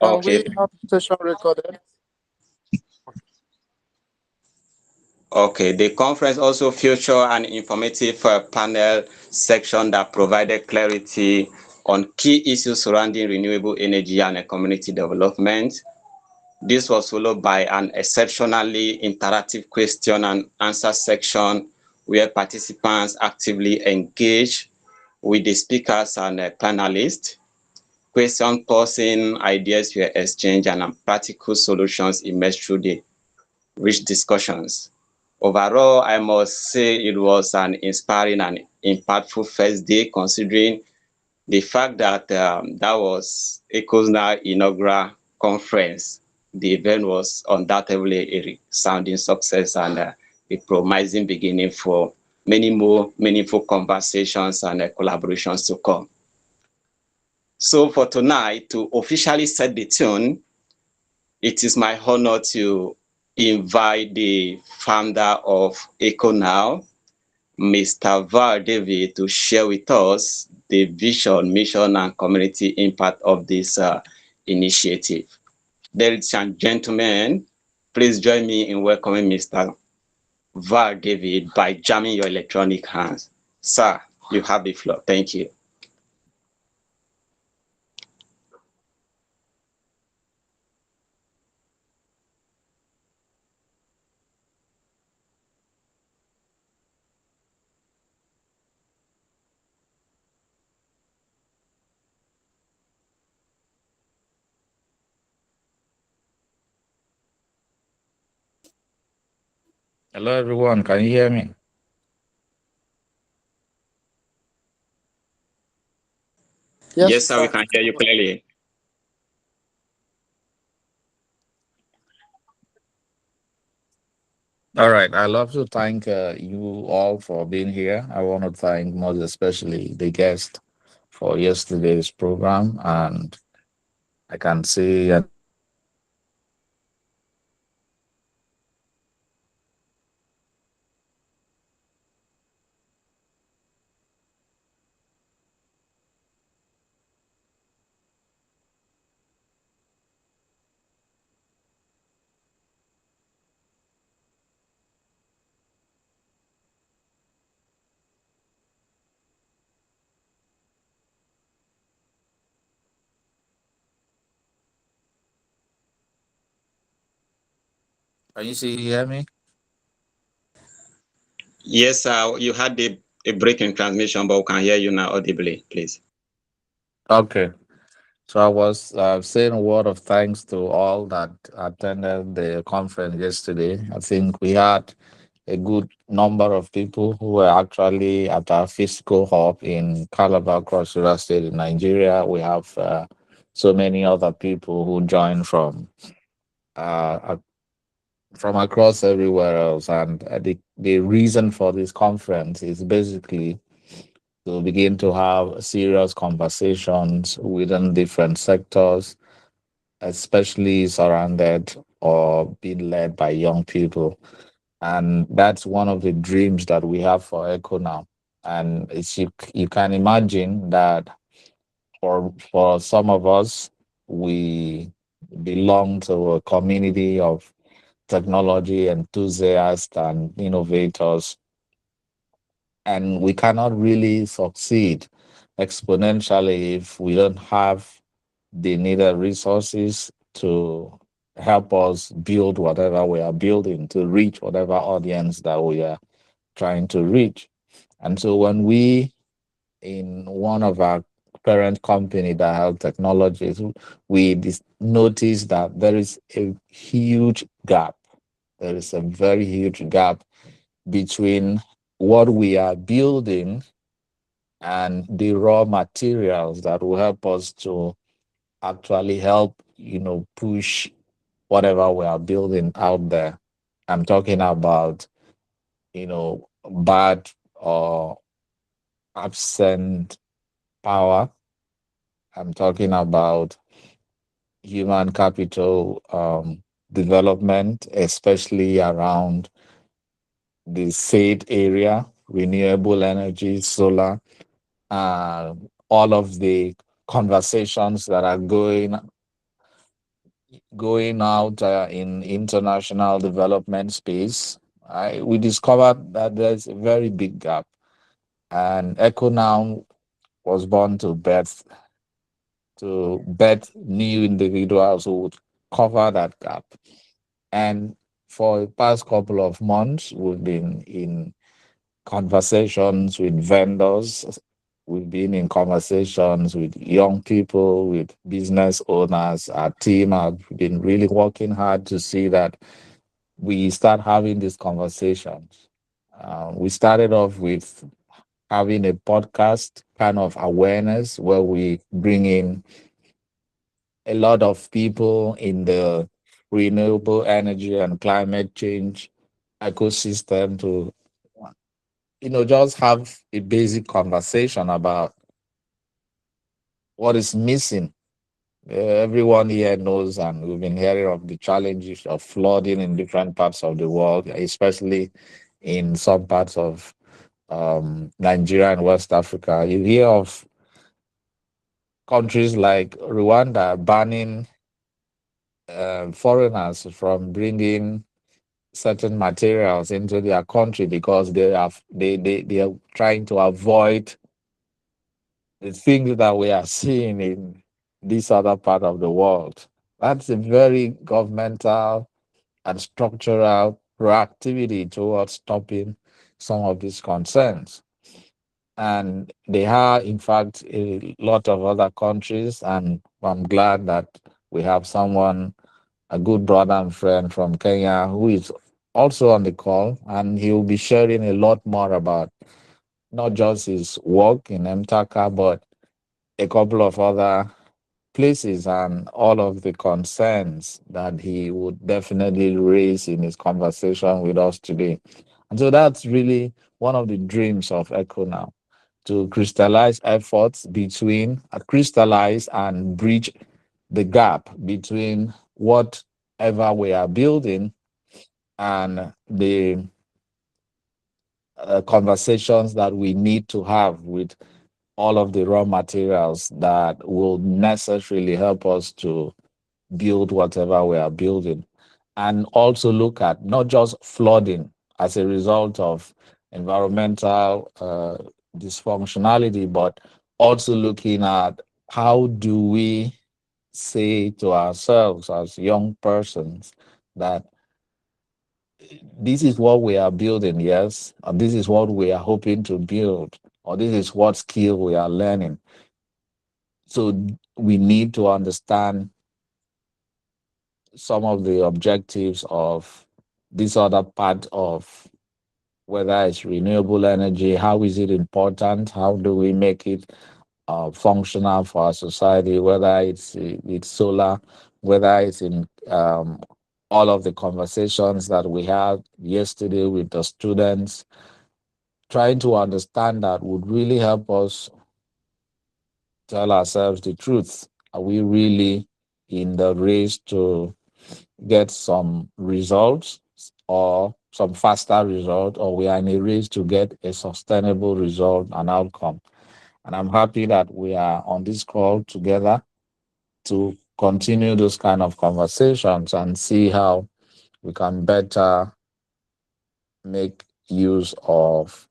Can Okay. we have the session recorded? Okay. The conference also featured an informative panel section that provided clarity on key issues surrounding renewable energy and community development. This was followed by an exceptionally interactive question and answer section where participants actively engage with the speakers and panelists. Question posing, ideas were exchanged, and practical solutions emerged through the rich discussions. Overall, I must say it was an inspiring and impactful first day, considering the fact that that was ECOSNA inaugural conference. The event was undoubtedly a resounding success and a promising beginning for many more meaningful conversations and collaborations to come. So for tonight, to officially set the tune, it is my honor to invite the founder of EcoNow, Mr. Val David, to share with us the vision, mission, and community impact of this initiative. Ladies and gentlemen, please join me in welcoming Mr. Val David by jamming your electronic hands. Sir, you have the floor. Thank you. Hello, everyone. Can you hear me? Yes, sir, we can hear you clearly. All right. I'd love to thank you all for being here. I want to thank most especially the guest for yesterday's program. And I can see can you see hear me? Yes, sir, you had a break in transmission, but we can hear you now audibly, please. Okay. So I was saying a word of thanks to all that attended the conference yesterday. I think we had a good number of people who were actually at our physical hub in Calabar, Cross River State in Nigeria. We have so many other people who joined uh, from across everywhere else. And the reason for this conference is basically to begin to have serious conversations within different sectors, especially surrounded or being led by young people. And that's one of the dreams that we have for Echo now. And you can imagine that for some of us, we belong to a community of technology enthusiasts and innovators, and we cannot really succeed exponentially if we don't have the needed resources to help us build whatever we are building, to reach whatever audience that we are trying to reach. And so when we, in one of our parent company that have technologies, we notice that there is a huge gap. There is a very huge gap between what we are building and the raw materials that will help us to actually help, push whatever we are building out there. I'm talking about, bad or absent power. I'm talking about human capital development, especially around the said area, renewable energy, solar, all of the conversations that are going going out in international development space, we discovered that there's a very big gap. And Echo now was born to birth new individuals who would cover that gap. And for the past couple of months, we've been in conversations with vendors. We've been in conversations with young people, with business owners. Our team have been really working hard to see that we start having these conversations. We started off with having a podcast kind of awareness where we bring in a lot of people in the renewable energy and climate change ecosystem to just have a basic conversation about what is missing. Everyone here knows, and we've been hearing of the challenges of flooding in different parts of the world, especially in some parts of Nigeria and West Africa. You hear of countries like Rwanda banning foreigners from bringing certain materials into their country because they are trying to avoid the things that we are seeing in this other part of the world. That's a very governmental and structural proactivity towards stopping some of these concerns. And there are, in fact, a lot of other countries, and I'm glad that we have someone, a good brother and friend from Kenya, who is also on the call, and he will be sharing a lot more about not just his work in M-Taka, but a couple of other places and all of the concerns that he would definitely raise in his conversation with us today. And so that's really one of the dreams of Echo now, to crystallize efforts between, crystallize and bridge the gap between whatever we are building and the conversations that we need to have with all of the raw materials that will necessarily help us to build whatever we are building. And also look at not just flooding as a result of environmental dysfunctionality, but also looking at how do we say to ourselves as young persons that this is what we are building, yes, and this is what we are hoping to build, or this is what skill we are learning. So we need to understand some of the objectives of this other part of whether it's renewable energy, how is it important, how do we make it functional for our society, whether it's solar, whether it's in all of the conversations that we had yesterday with the students, trying to understand that would really help us tell ourselves the truth. Are we really in the race to get some results or some faster result, or we are in a race to get a sustainable result and outcome? And I'm happy that we are on this call together to continue those kind of conversations and see how we can better make use of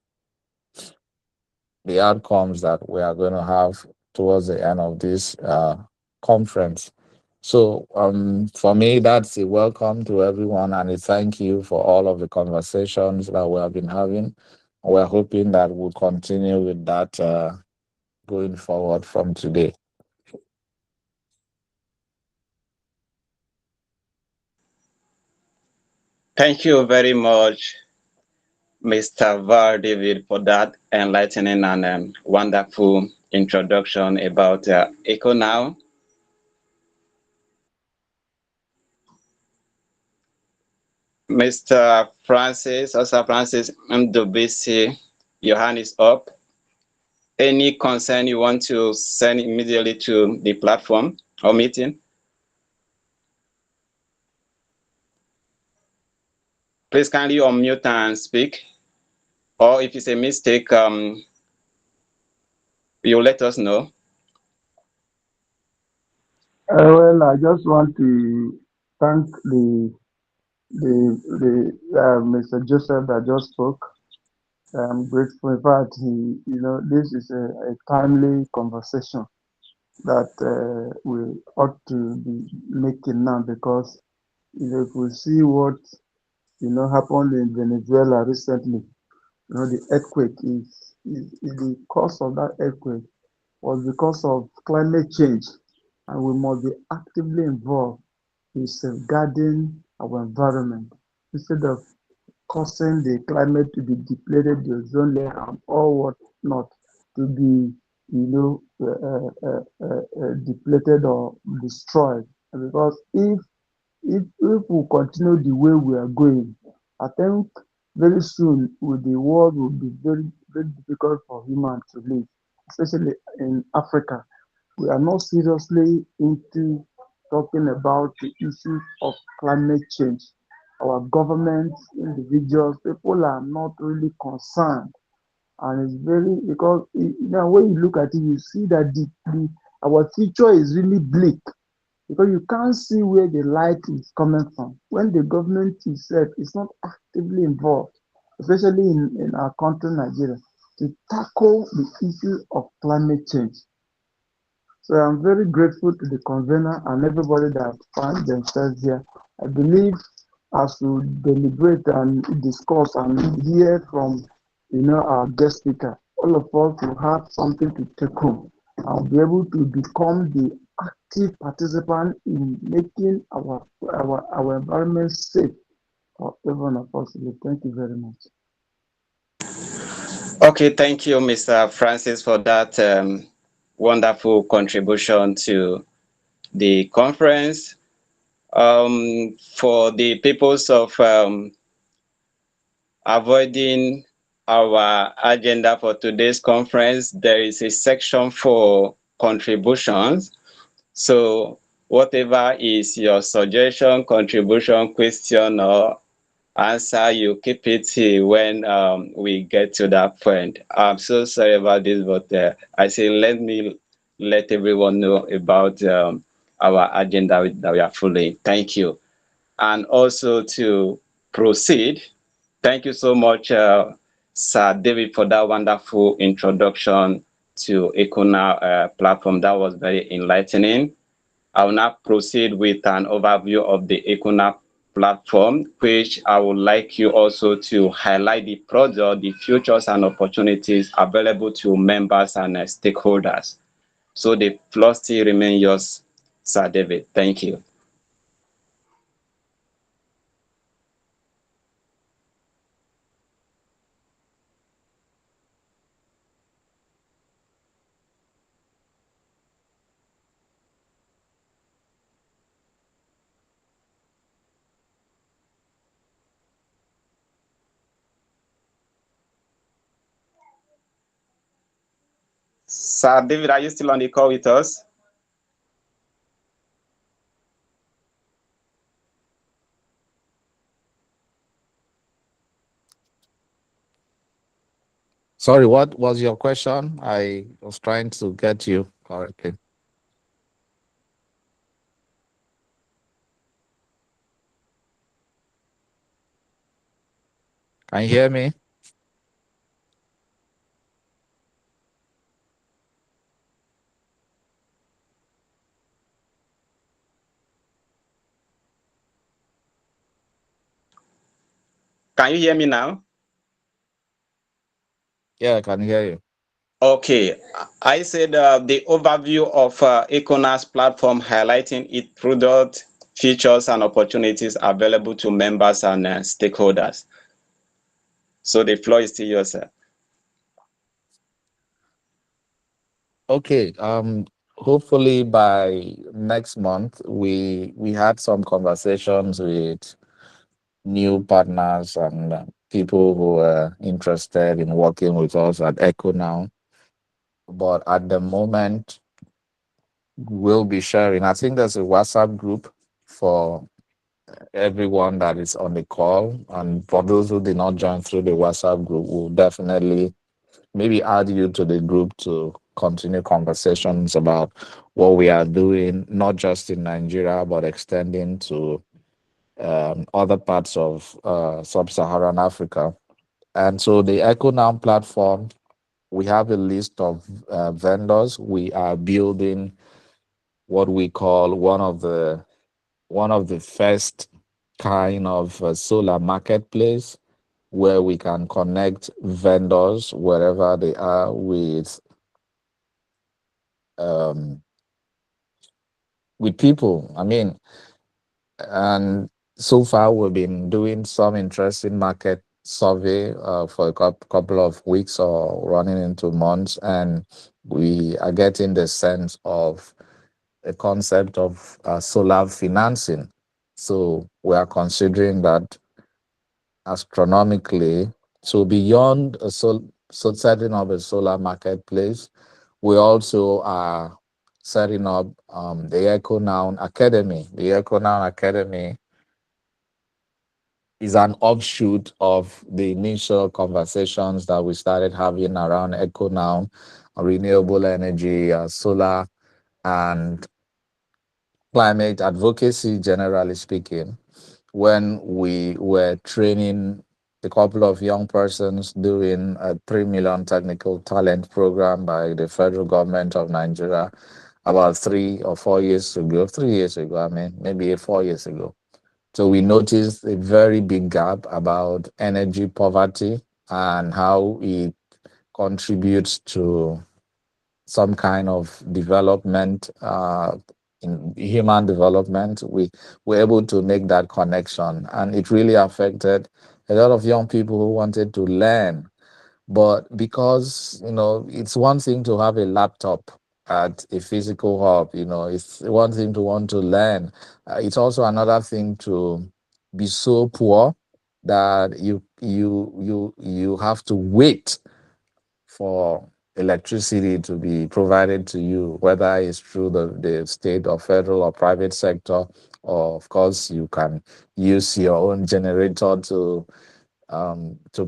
the outcomes that we are going to have towards the end of this conference. So, for me, that's a welcome to everyone and a thank you for all of the conversations that we have been having. We're hoping that we'll continue with that going forward from today. Thank you very much, Mr. Var David, for that enlightening and wonderful introduction about Eco Now. Mr. Francis, also Francis Mdobisi, your hand is up. Any concern you want to send immediately to the platform or meeting? Please kindly unmute and speak. Or if it's a mistake, you let us know. Well, I just want to thank the Mr. Joseph that just spoke. I'm grateful. In fact, this is a timely conversation that we ought to be making now because if we see what happened in Venezuela recently, the earthquake is the cause of that earthquake was because of climate change, and we must be actively involved in safeguarding our environment instead of causing the climate to be depleted, the ozone layer, and all what not to be, depleted or destroyed. Because if we continue the way we are going, I think very soon with the world will be very very difficult for humans to live, especially in Africa. We are not seriously into talking about the issues of climate change. Our governments, individuals, people are not really concerned. And it's very because now when you look at it, you see that our future is really bleak because you can't see where the light is coming from. When the government itself is not actively involved, especially in our country, Nigeria, to tackle the issue of climate change. So I'm very grateful to the convener and everybody that found themselves here. I believe as we deliberate and discuss and hear from our guest speaker, all of us will have something to take home and be able to become the active participant in making our environment safe for everyone of us. Thank you very much. Okay, thank you, Mr. Francis, for that wonderful contribution to the conference. For the purpose of avoiding our agenda for today's conference, there is a section for contributions. So whatever is your suggestion, contribution, question, or answer, you keep it when we get to that point. I'm so sorry about this, but I say let me let everyone know about our agenda that we are following. Thank you. And also to proceed, thank you so much, Sir David, for that wonderful introduction to Econa platform. That was very enlightening. I will now proceed with an overview of the Econa platform, which I would like you also to highlight the product, the futures and opportunities available to members and stakeholders. So the floor still remains yours, Sir David. Thank you. Sir David, are you still on the call with us? Sorry, what was your question? I was trying to get you correctly. Can you hear me? Can you hear me now? Yeah, I can hear you. Okay, I said the overview of Econas platform highlighting its product, features, and opportunities available to members and stakeholders. So the floor is still yours, sir. Okay. Hopefully by next month we had some conversations with new partners and people who are interested in working with us at Echo now. But at the moment, we'll be sharing. I think there's a WhatsApp group for everyone that is on the call. And for those who did not join through the WhatsApp group, we'll definitely maybe add you to the group to continue conversations about what we are doing, not just in Nigeria, but extending to other parts of sub-Saharan Africa. And so the EcoNow platform, we have a list of vendors. We are building what we call one of the first kind of solar marketplace where we can connect vendors wherever they are um, with people. I mean, and so far we've been doing some interesting market survey for a couple of weeks or running into months, and we are getting the sense of a concept of solar financing. So we are considering that astronomically. So beyond so setting up a solar marketplace, we also are setting up the Echo Noun Academy. The Echo Noun Academy is an offshoot of the initial conversations that we started having around Echo Noun, renewable energy, solar, and climate advocacy, generally speaking, when we were training a couple of young persons doing a 3 million technical talent program by the federal government of Nigeria about 3 or 4 years ago, 3 years ago, I mean, maybe 4 years ago. So we noticed a very big gap about energy poverty and how it contributes to some kind of development in human development. We were able to make that connection, and it really affected a lot of young people who wanted to learn. But because it's one thing to have a laptop at a physical hub, it's one thing to want to learn. It's also another thing to be so poor that you have to wait for electricity to be provided to you, whether it's through the state or federal or private sector, or of course you can use your own generator to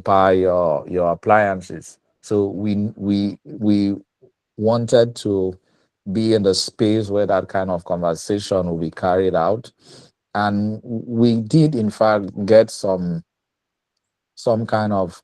power your appliances. So we wanted to be in the space where that kind of conversation will be carried out, and we did in fact get some kind of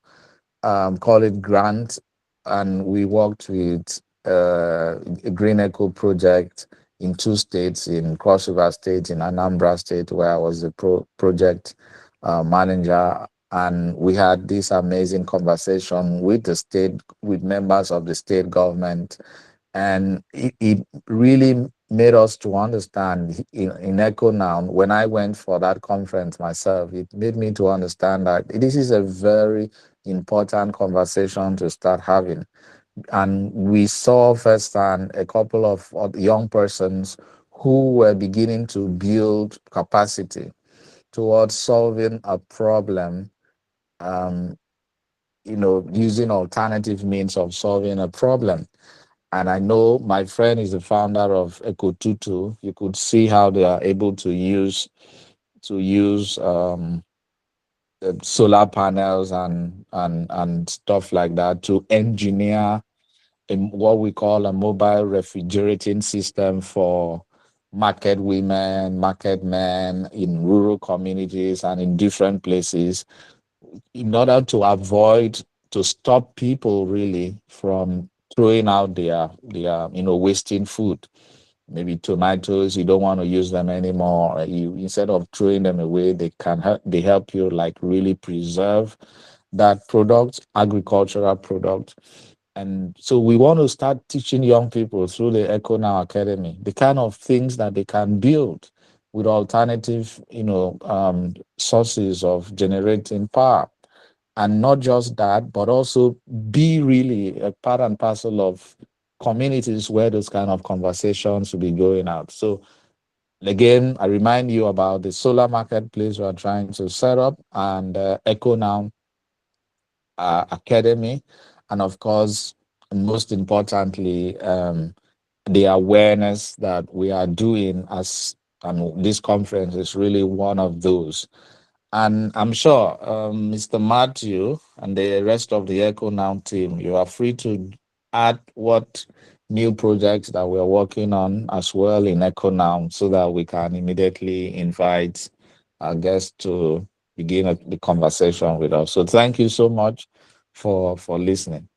call it grant, and we worked with a Green Eco project in two states, in Cross River State, in Anambra State, where I was the project manager. And we had this amazing conversation with the state, with members of the state government, and it really made us to understand in Echo Now. When I went for that conference myself, it made me to understand that this is a very important conversation to start having. And we saw firsthand a couple of young persons who were beginning to build capacity towards solving a problem, um, using alternative means of solving a problem. And I know my friend is the founder of EcoTutu. You could see how they are able to use solar panels and stuff like that to engineer what we call a mobile refrigerating system for market women, market men in rural communities and in different places, in order to avoid, to stop people really from throwing out their wasting food. Maybe tomatoes, you don't want to use them anymore. You, instead of throwing them away, they help you like really preserve that product, agricultural product. And so we want to start teaching young people through the Echo Now Academy the kind of things that they can build with alternative, sources of generating power. And not just that, but also be really a part and parcel of communities where those kind of conversations will be going out. So again, I remind you about the solar marketplace we are trying to set up, and Echo Now Academy, and of course, most importantly, the awareness that we are doing as, and this conference is really one of those. And I'm sure Mr. Matthew and the rest of the Echo Now team, you are free to add what new projects that we're working on as well in Echo now, so that we can immediately invite our guests to begin the conversation with us. So thank you so much for listening.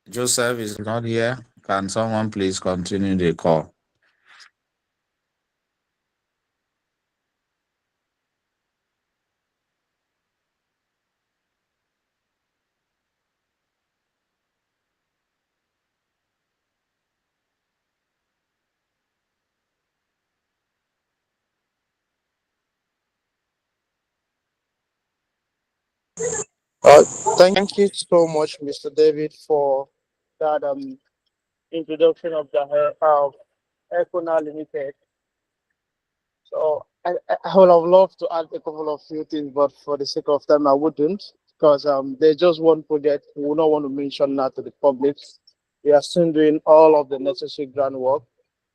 Joseph is not here. Can someone please continue the call? Uh, Thank you so much, Mr. David, for that introduction of the Econa Limited. So I would have loved to add a couple of few things, but for the sake of time, I wouldn't, because there's just one project we will not want to mention now to the public. We are still doing all of the necessary groundwork,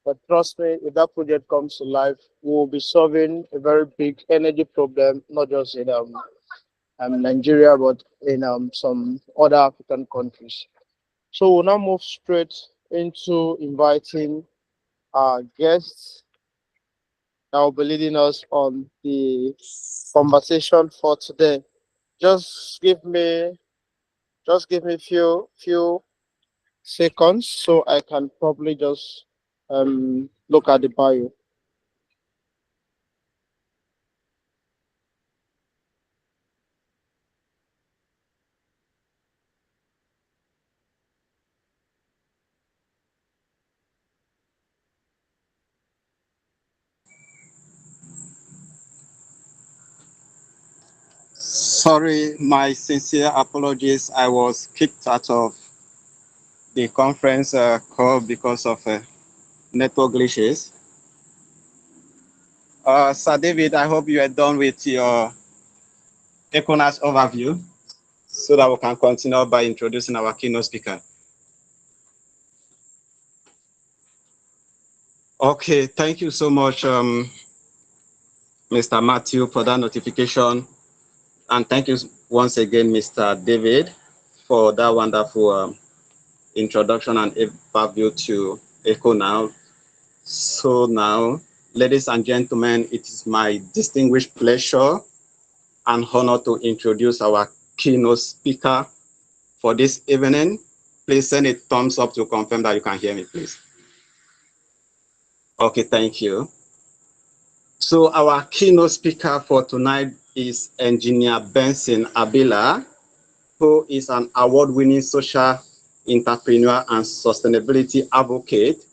but trust me, if that project comes to life, we will be solving a very big energy problem, not just in Nigeria, but in some other African countries. So we'll now move straight into inviting our guests that will be leading us on the conversation for today. Just give me just give me few seconds so I can probably just look at the bio. Sorry, my sincere apologies. I was kicked out of the conference call because of network glitches. Sir David, I hope you are done with your Econas overview so that we can continue by introducing our keynote speaker. Okay, thank you so much, Mr. Matthew, for that notification. And thank you once again, Mr. David, for that wonderful introduction and overview to Echo Now. So now, ladies and gentlemen, it is my distinguished pleasure and honor to introduce our keynote speaker for this evening. Please send a thumbs up to confirm that you can hear me, please. Okay, thank you. So our keynote speaker for tonight is Engineer Benson Abila, who is an award-winning social entrepreneur and sustainability advocate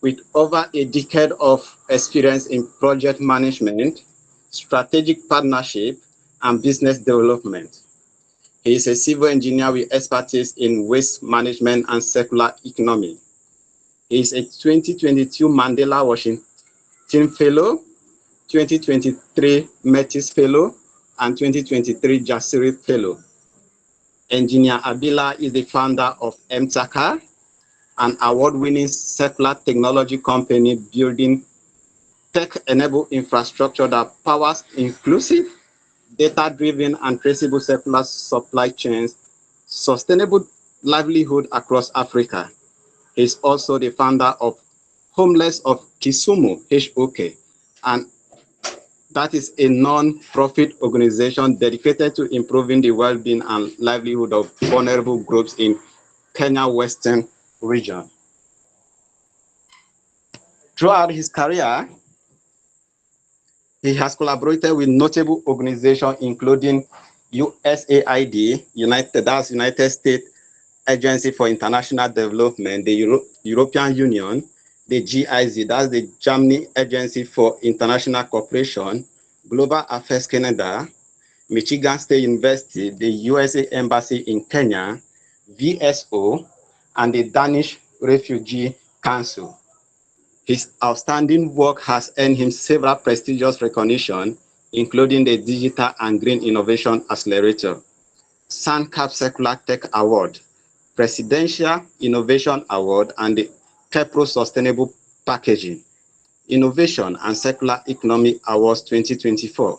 with over a decade of experience in project management, strategic partnership, and business development. He is a civil engineer with expertise in waste management and circular economy. He is a 2022 Mandela Washington Fellow, 2023 Metis Fellow, and 2023 Jasiri Fellow. Engineer Abila is the founder of M-Taka, an award-winning circular technology company building tech-enabled infrastructure that powers inclusive, data-driven, and traceable circular supply chains, sustainable livelihood across Africa. He is also the founder of Homeless of Kisumu, HOK, and that is a non-profit organization dedicated to improving the well-being and livelihood of vulnerable groups in Kenya Western region. Throughout his career, he has collaborated with notable organizations including USAID, United States Agency for International Development, the European Union, the GIZ, that's the Germany Agency for International Cooperation, Global Affairs Canada, Michigan State University, the USA Embassy in Kenya, VSO, and the Danish Refugee Council. His outstanding work has earned him several prestigious recognition, including the Digital and Green Innovation Accelerator, SANCAP Secular Tech Award, Presidential Innovation Award, and the KEPRO Sustainable Packaging, Innovation and Circular Economy Awards 2024.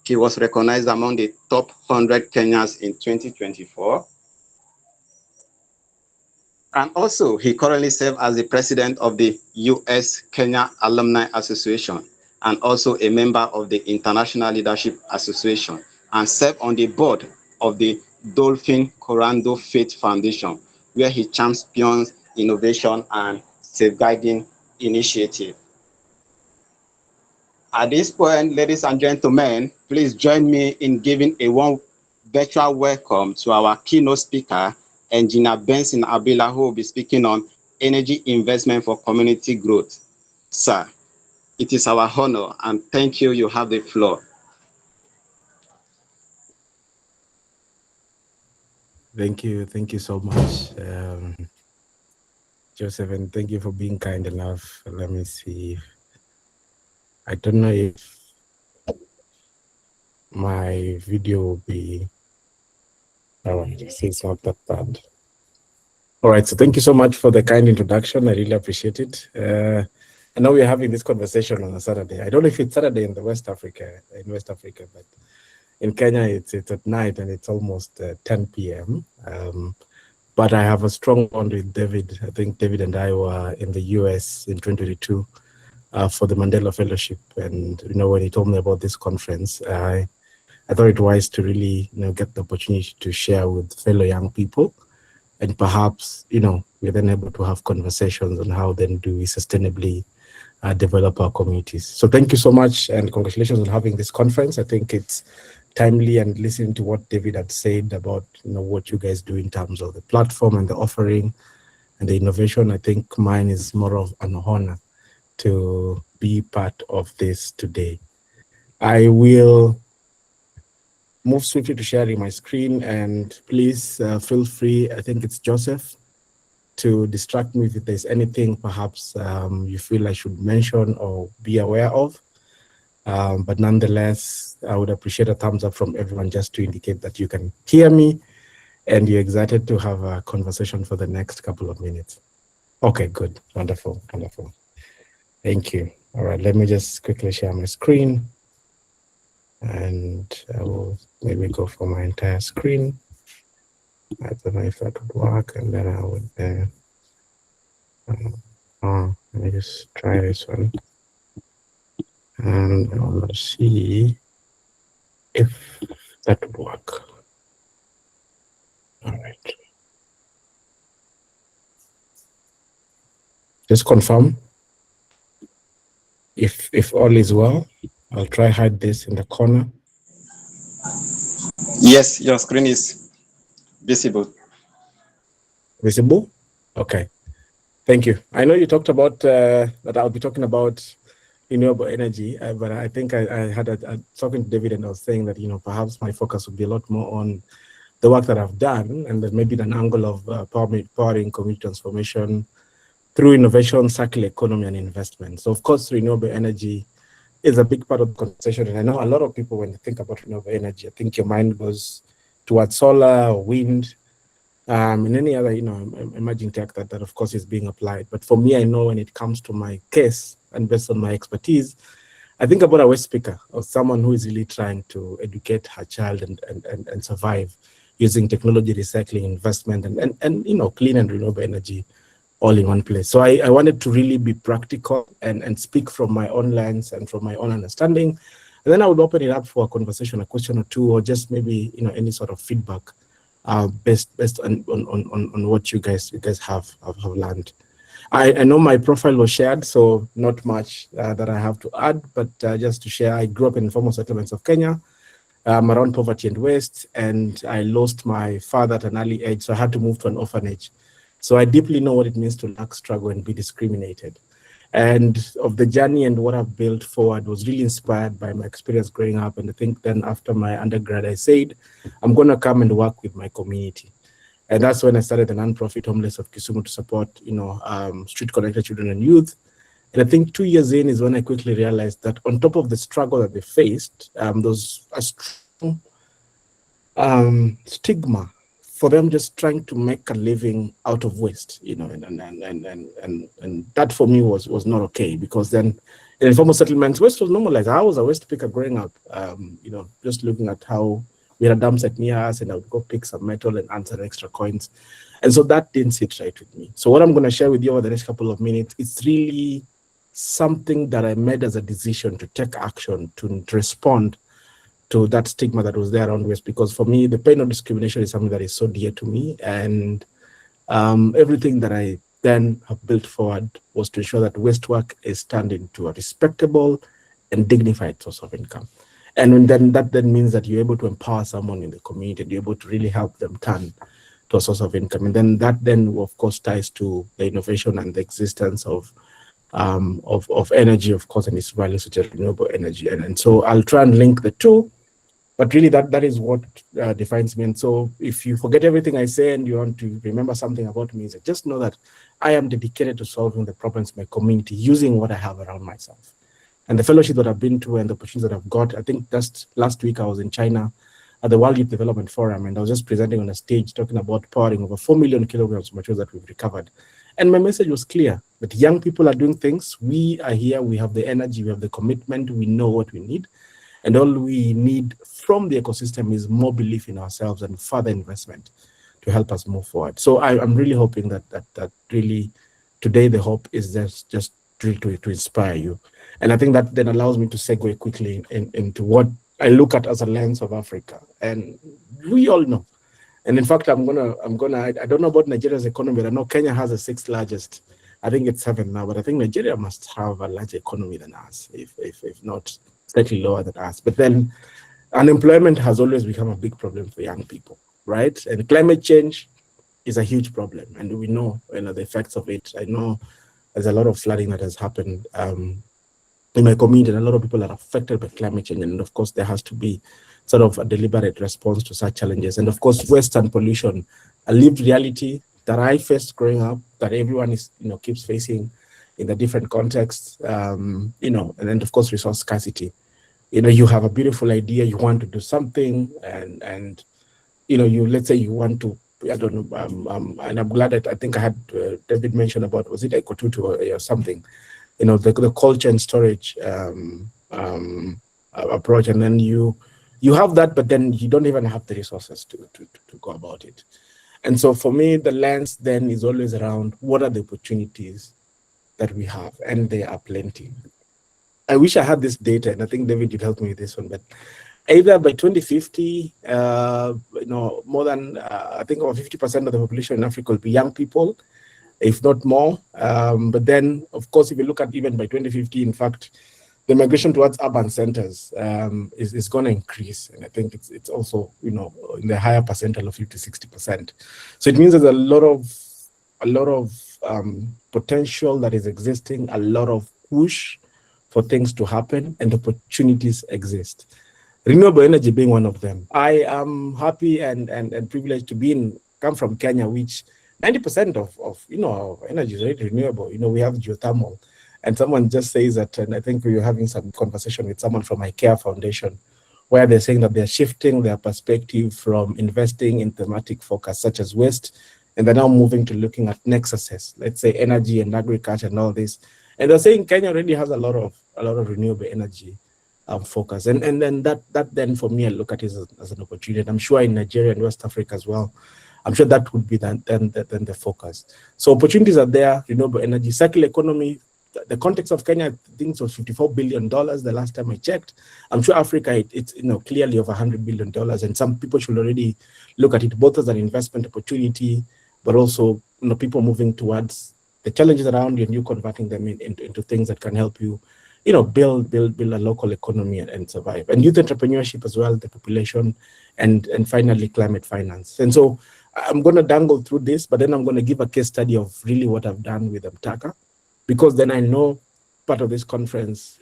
He was recognized among the top 100 Kenyans in 2024. And also, he currently serves as the president of the U.S. Kenya Alumni Association and also a member of the International Leadership Association and served on the board of the Dolphin Corando Faith Foundation, where he champions innovation and safeguarding initiative. At this point, ladies and gentlemen, please join me in giving a warm virtual welcome to our keynote speaker, Engineer Benson Abila, who will be speaking on energy investment for community growth. Sir, it is our honor and thank you. You have the floor. Thank you so much, Joseph, and thank you for being kind enough. Let me see. I don't know if my video will be. All right, it's not that bad. All right, so thank you so much for the kind introduction. I really appreciate it. I know we're having this conversation on a Saturday. I don't know if it's Saturday in West Africa, but in Kenya it's at night and it's almost 10 p.m. But I have a strong bond with David. I think David and I were in the US in 2022 for the Mandela Fellowship, and when he told me about this conference, I thought it wise to really get the opportunity to share with fellow young people. And perhaps, we're then able to have conversations on how then do we sustainably develop our communities. So thank you so much and congratulations on having this conference. I think it's timely, and listening to what David had said about what you guys do in terms of the platform and the offering and the innovation. I think mine is more of an honor to be part of this today. I will move swiftly to sharing my screen, and please feel free, I think it's Joseph, to distract me if there's anything perhaps you feel I should mention or be aware of. But nonetheless, I would appreciate a thumbs up from everyone just to indicate that you can hear me and you're excited to have a conversation for the next couple of minutes. Okay, good, wonderful. Thank you. All right, let me just quickly share my screen. And I will maybe go for my entire screen. I don't know if that would work, and then I would let me just try this one, and I will see if that would work. All right. Just confirm if all is well. I'll try hide this in the corner. Yes, your screen is visible. Visible? Okay. Thank you. I know you talked about that I'll be talking about renewable energy, but I think I had a talking to David, and I was saying that perhaps my focus would be a lot more on the work that I've done, and then maybe an angle of powering community transformation through innovation, circular economy, and investment. So of course, renewable energy is a big part of the conversation. And I know a lot of people, when they think about renewable energy, I think your mind goes towards solar or wind, and any other, emerging tech that of course is being applied. But for me, I know when it comes to my case and based on my expertise, I think about a waste speaker or someone who is really trying to educate her child and survive using technology, recycling, investment, and clean and renewable energy all in one place. So I wanted to really be practical and speak from my own lens and from my own understanding. And then I would open it up for a conversation, a question or two, or just maybe any sort of feedback based on what you guys have learned. I know my profile was shared, so not much that I have to add, but just to share, I grew up in informal settlements of Kenya. around poverty and waste, and I lost my father at an early age, so I had to move to an orphanage. So I deeply know what it means to lack, struggle, and be discriminated. And of the journey and what I've built forward was really inspired by my experience growing up. And I think then after my undergrad, I said, I'm going to come and work with my community. And that's when I started the nonprofit Homeless of Kisumu to support, street connected children and youth. And I think 2 years in is when I quickly realized that on top of the struggle that they faced, there was a strong stigma for them just trying to make a living out of waste, and that for me was not okay, because then in informal settlements, waste was normalized. I was a waste picker growing up, just looking at how we had a dump set near us, and I would go pick some metal and answer extra coins. And so that didn't sit right with me. So what I'm going to share with you over the next couple of minutes, it's really something that I made as a decision to take action to respond to that stigma that was there around waste, because for me, the pain of discrimination is something that is so dear to me. And everything that I then have built forward was to ensure that waste work is turned into a respectable and dignified source of income. And then that then means that you're able to empower someone in the community, and you're able to really help them turn to a source of income. And then that then, of course, ties to the innovation and the existence of energy, of course, and its value, such as renewable energy. And so I'll try and link the two. But really, that is what defines me. And so if you forget everything I say and you want to remember something about me, just know that I am dedicated to solving the problems of my community using what I have around myself. And the fellowship that I've been to and the opportunities that I've got, I think just last week I was in China at the World Youth Development Forum, and I was just presenting on a stage talking about powering over 4 million kilograms of materials that we've recovered. And my message was clear, that young people are doing things. We are here, we have the energy, we have the commitment, we know what we need. And all we need from the ecosystem is more belief in ourselves and further investment to help us move forward. So I'm really hoping that really today the hope is just really to inspire you. And I think that then allows me to segue quickly into what I look at as a lens of Africa. And we all know. And in fact, I don't know about Nigeria's economy, but I know Kenya has the 6th largest. I think it's 7 now, but I think Nigeria must have a larger economy than us, if not slightly lower than us. But then unemployment has always become a big problem for young people, right? And climate change is a huge problem, and we know, the effects of it. I know there's a lot of flooding that has happened in my community, and a lot of people are affected by climate change. And of course, there has to be sort of a deliberate response to such challenges. And of course, waste and pollution, a lived reality that I faced growing up, that everyone is, keeps facing in the different contexts, and then of course, resource scarcity. You have a beautiful idea, you want to do something, and let's say you want to, I don't know, and I'm glad that I think I had David mention about, was it Ecotutu or something, the cold chain storage approach, and then you have that, but then you don't even have the resources to go about it. And so for me, the lens then is always around what are the opportunities that we have, and there are plenty. I wish I had this data, and I think David could help me with this one, but either by 2050, more than, I think over 50% of the population in Africa will be young people, if not more. But then, of course, if you look at even by 2050, in fact, the migration towards urban centers is going to increase. And I think it's also, in the higher percentile of 50-60%. So it means there's a lot of potential that is existing, a lot of push for things to happen, and opportunities exist. Renewable energy being one of them. I am happy and privileged to come from Kenya, which 90% of our energy is already renewable. We have geothermal. And someone just says that, and I think we were having some conversation with someone from IKEA Foundation, where they're saying that they're shifting their perspective from investing in thematic focus such as waste, and they're now moving to looking at nexuses, let's say energy and agriculture and all this. And they're saying Kenya already has a lot of renewable energy focus. And then that then for me, I look at it as an opportunity. And I'm sure in Nigeria and West Africa as well, I'm sure that would be then the focus. So opportunities are there, renewable energy, circular economy. The context of Kenya, I think it was $54 billion the last time I checked. I'm sure Africa, it's clearly over $100 billion. And some people should already look at it both as an investment opportunity, but also people moving towards the challenges around you and you converting them into things that can help you build a local economy and survive. And youth entrepreneurship as well, the population, and finally climate finance. And so I'm going to dangle through this, but then I'm going to give a case study of really what I've done with M-Taka, because then I know part of this conference,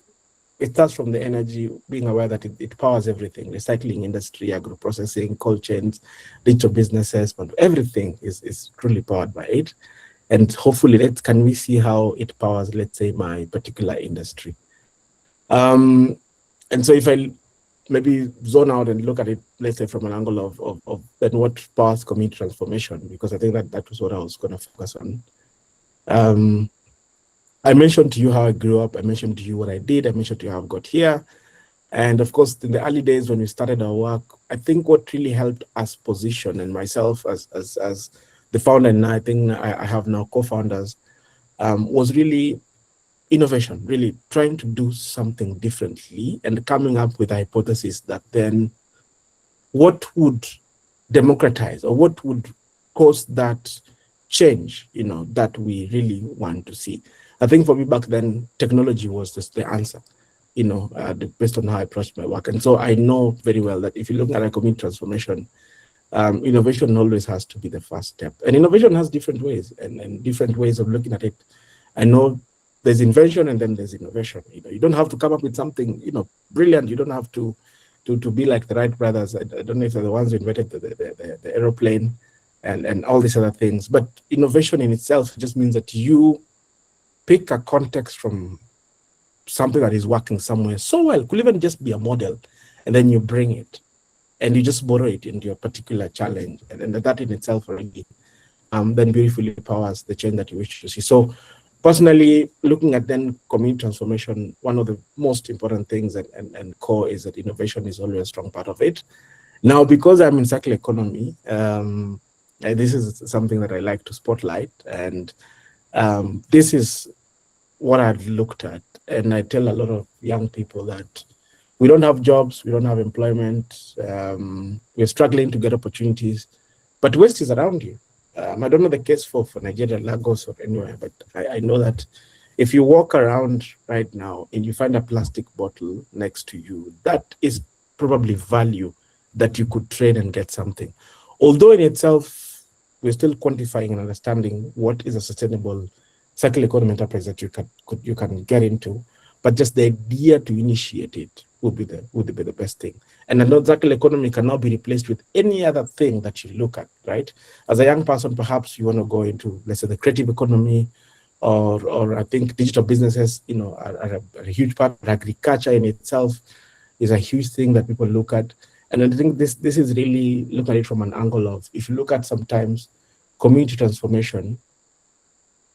it starts from the energy, being aware that it powers everything: recycling industry, agro-processing, cold chains, digital businesses, but everything is truly powered by it. And hopefully, can we see how it powers, let's say, my particular industry. And so if I maybe zone out and look at it, let's say, from an angle of then what powers community transformation, because I think that was what I was going to focus on. I mentioned to you how I grew up. I mentioned to you what I did. I mentioned to you how I got here. And of course, in the early days when we started our work, I think what really helped us position, and myself as the founder, and I think I have now co-founders, was really innovation, really trying to do something differently and coming up with a hypothesis that then what would democratize or what would cause that change, that we really want to see. I think for me back then, technology was just the answer, based on how I approached my work. And so I know very well that if you look at a community transformation, innovation always has to be the first step. And innovation has different ways and different ways of looking at it. I know there's invention and then there's innovation. You don't have to come up with something, brilliant. You don't have to be like the Wright brothers. I don't know if they're the ones who invented the aeroplane and all these other things. But innovation in itself just means that you pick a context from something that is working somewhere so well, could even just be a model, and then you bring it and you just borrow it into your particular challenge. And that in itself already then beautifully powers the change that you wish to see. So personally, looking at then community transformation, one of the most important things and core is that innovation is always a strong part of it. Now, because I'm in circular economy, this is something that I like to spotlight. And this is what I've looked at. And I tell a lot of young people that we don't have jobs, we don't have employment, we're struggling to get opportunities, but waste is around you. I don't know the case for Nigeria, Lagos, or anywhere, but I know that if you walk around right now and you find a plastic bottle next to you, that is probably value that you could trade and get something. Although in itself, we're still quantifying and understanding what is a sustainable circular economy enterprise that you can get into, but just the idea to initiate it would be the best thing. And a circular economy cannot be replaced with any other thing that you look at, right? As a young person, perhaps you want to go into, let's say, the creative economy, or I think digital businesses, are a huge part. Agriculture in itself is a huge thing that people look at. And I think this is really looking at it from an angle of, if you look at sometimes community transformation,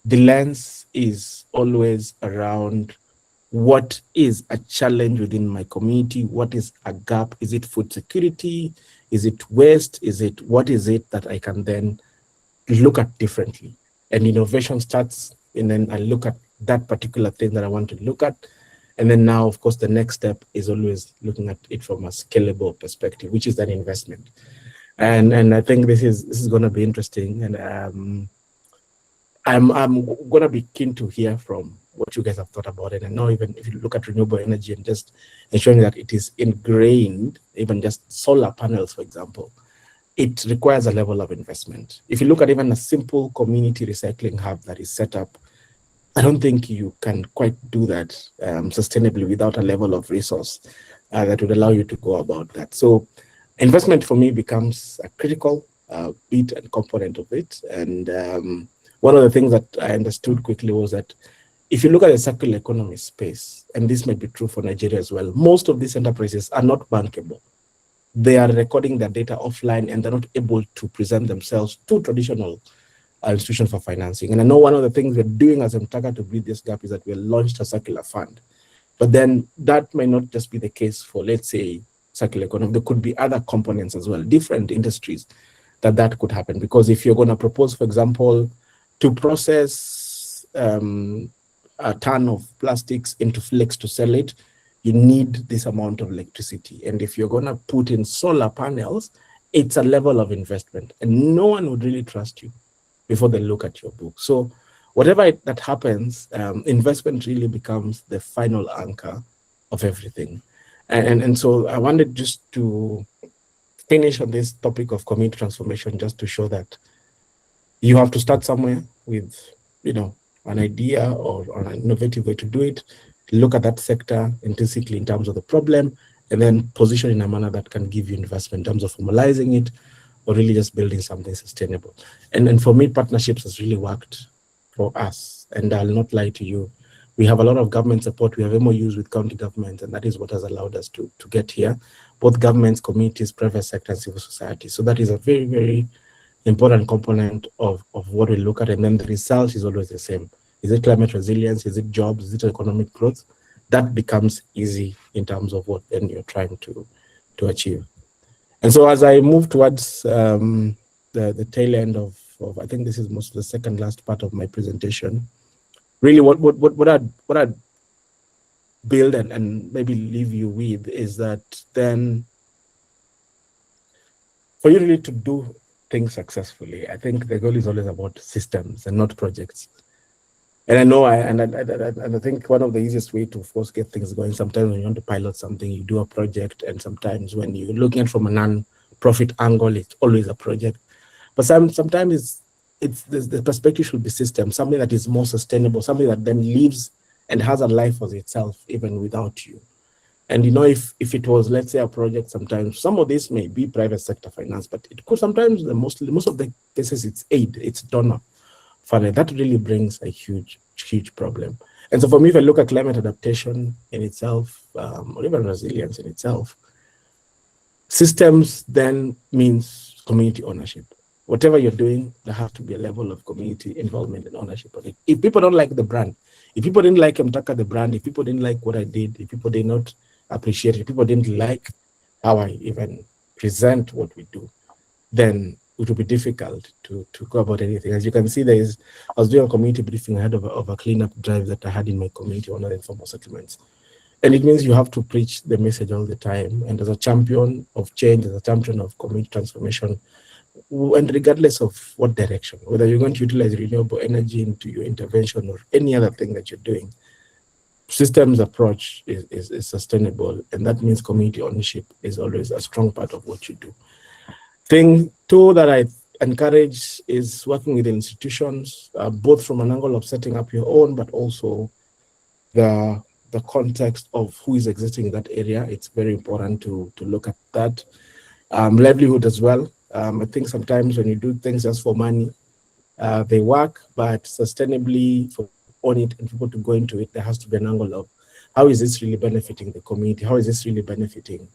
the lens is always around what is a challenge within my community, what is a gap, is it food security, is it waste, what is it that I can then look at differently. And innovation starts, and then I look at that particular thing that I want to look at. And then now, of course, the next step is always looking at it from a scalable perspective, which is an investment. And I think this is going to be interesting. And I'm going to be keen to hear from what you guys have thought about it. And now, even if you look at renewable energy and just ensuring that it is ingrained, even just solar panels, for example, it requires a level of investment. If you look at even a simple community recycling hub that is set up, I don't think you can quite do that sustainably without a level of resource that would allow you to go about that. So investment for me becomes a critical bit and component of it. And one of the things that I understood quickly was that if you look at the circular economy space, and this may be true for Nigeria as well, most of these enterprises are not bankable. They are recording their data offline and they're not able to present themselves to traditional institutions for financing. And I know one of the things we're doing as M-Taka to bridge this gap is that we launched a circular fund. But then that may not just be the case for, let's say, circular economy. There could be other components as well, different industries that could happen. Because if you're going to propose, for example, to process a ton of plastics into flakes to sell it, you need this amount of electricity. And if you're going to put in solar panels, it's a level of investment. And no one would really trust you before they look at your book. So whatever that happens, investment really becomes the final anchor of everything. And so I wanted just to finish on this topic of community transformation, just to show that you have to start somewhere with, an idea or an innovative way to do it, look at that sector intrinsically in terms of the problem, and then position in a manner that can give you investment in terms of formalizing it or really just building something sustainable. And for me, partnerships has really worked for us. And I'll not lie to you. We have a lot of government support. We have MOUs with county governments, and that is what has allowed us to get here, both governments, communities, private sector, and civil society. So that is a very, very important component of what we look at. And then the result is always the same. Is it climate resilience? Is it jobs? Is it economic growth? That becomes easy in terms of what then you're trying to achieve. And so as I move towards the tail end of I think this is most the second last part of my presentation, really what I'd build and maybe leave you with is that then for you really to do things successfully, I think the goal is always about systems and not projects. And I know, I think one of the easiest way to, of course, get things going, sometimes when you want to pilot something, you do a project, and sometimes when you're looking at it from a non-profit angle, it's always a project. But sometimes the perspective should be system, something that is more sustainable, something that then lives and has a life of itself, even without you. And if it was, let's say, a project, sometimes some of this may be private sector finance, but it could sometimes, most of the cases, it's aid, it's donor funding. That really brings a huge problem. And so for me, if I look at climate adaptation in itself, or even resilience in itself, systems then means community ownership. Whatever you're doing, there has to be a level of community involvement and ownership of it. If people don't like the brand, if people didn't like M-Taka, the brand, if people didn't like what I did, if people did not appreciate it, if people didn't like how I even present what we do, then it will be difficult to go about anything. As you can see, I was doing a community briefing ahead of a cleanup drive that I had in my community, one of the informal settlements. And it means you have to preach the message all the time. And as a champion of change, as a champion of community transformation, and regardless of what direction, whether you're going to utilize renewable energy into your intervention or any other thing that you're doing, systems approach is sustainable. And that means community ownership is always a strong part of what you do. Thing two that I encourage is working with institutions, both from an angle of setting up your own, but also the context of who is existing in that area. It's very important to look at that. Livelihood as well. I think sometimes when you do things just for money, they work, but sustainably for on it and people to go into it, there has to be an angle of how is this really benefiting the community? How is this really benefiting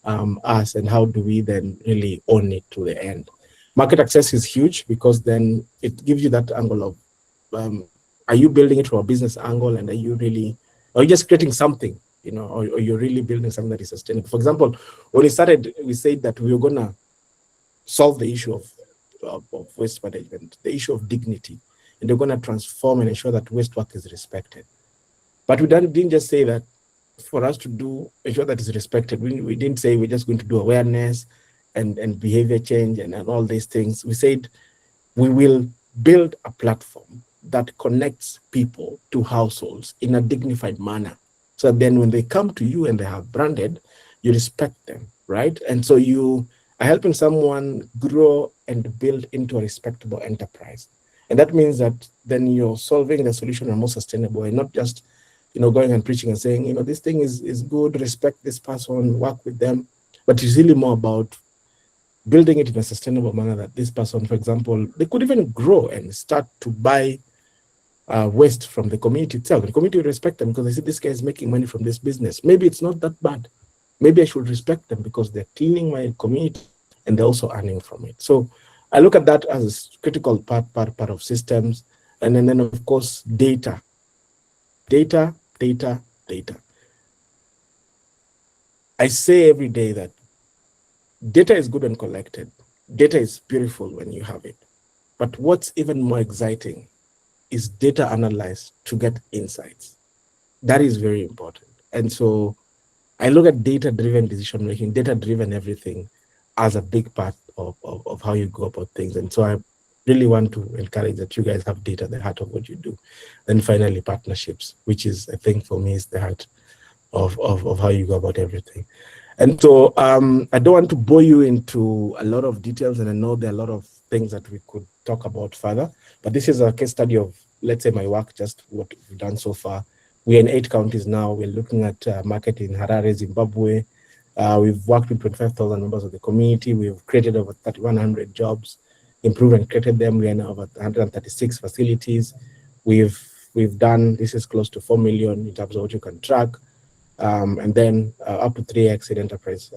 us, and how do we then really own it to the end? Market access is huge because then it gives you that angle of are you building it from a business angle, and are you just creating something, or you're really building something that is sustainable? For example, when we started, we said that we were gonna solve the issue of waste management, the issue of dignity, and they're gonna transform and ensure that waste work is respected. But we didn't just say that for us to ensure that it's respected. We didn't say we're just going to do awareness and behavior change and all these things. We said we will build a platform that connects people to households in a dignified manner. So then when they come to you and they have branded, you respect them, right? And so you are helping someone grow and build into a respectable enterprise. And that means that then you're solving the solution in a more sustainable way, not just going and preaching and saying, this thing is good, respect this person, work with them. But it's really more about building it in a sustainable manner that this person, for example, they could even grow and start to buy waste from the community itself. The community will respect them because they say, this guy is making money from this business. Maybe it's not that bad. Maybe I should respect them because they're cleaning my community and they're also earning from it. So I look at that as a critical part of systems. And then of course, data. I say every day that data is good when collected. Data is beautiful when you have it. But what's even more exciting is data analyzed to get insights. That is very important. And so I look at data-driven decision-making, data-driven everything as a big part of how you go about things. And so I really want to encourage that you guys have data at the heart of what you do. Then finally, partnerships, which is, I think for me, is the heart of how you go about everything. And so I don't want to bore you into a lot of details, and I know there are a lot of things that we could talk about further, but this is a case study of, let's say, my work, just what we've done so far. We're in 8 counties now. We're looking at market in Harare, Zimbabwe. We've worked with 25,000 members of the community. We've created over 3,100 jobs, improved and created them. We are in over 136 facilities. We've done, this is close to 4 million in terms of what you can track. And then up to 3x in enterprise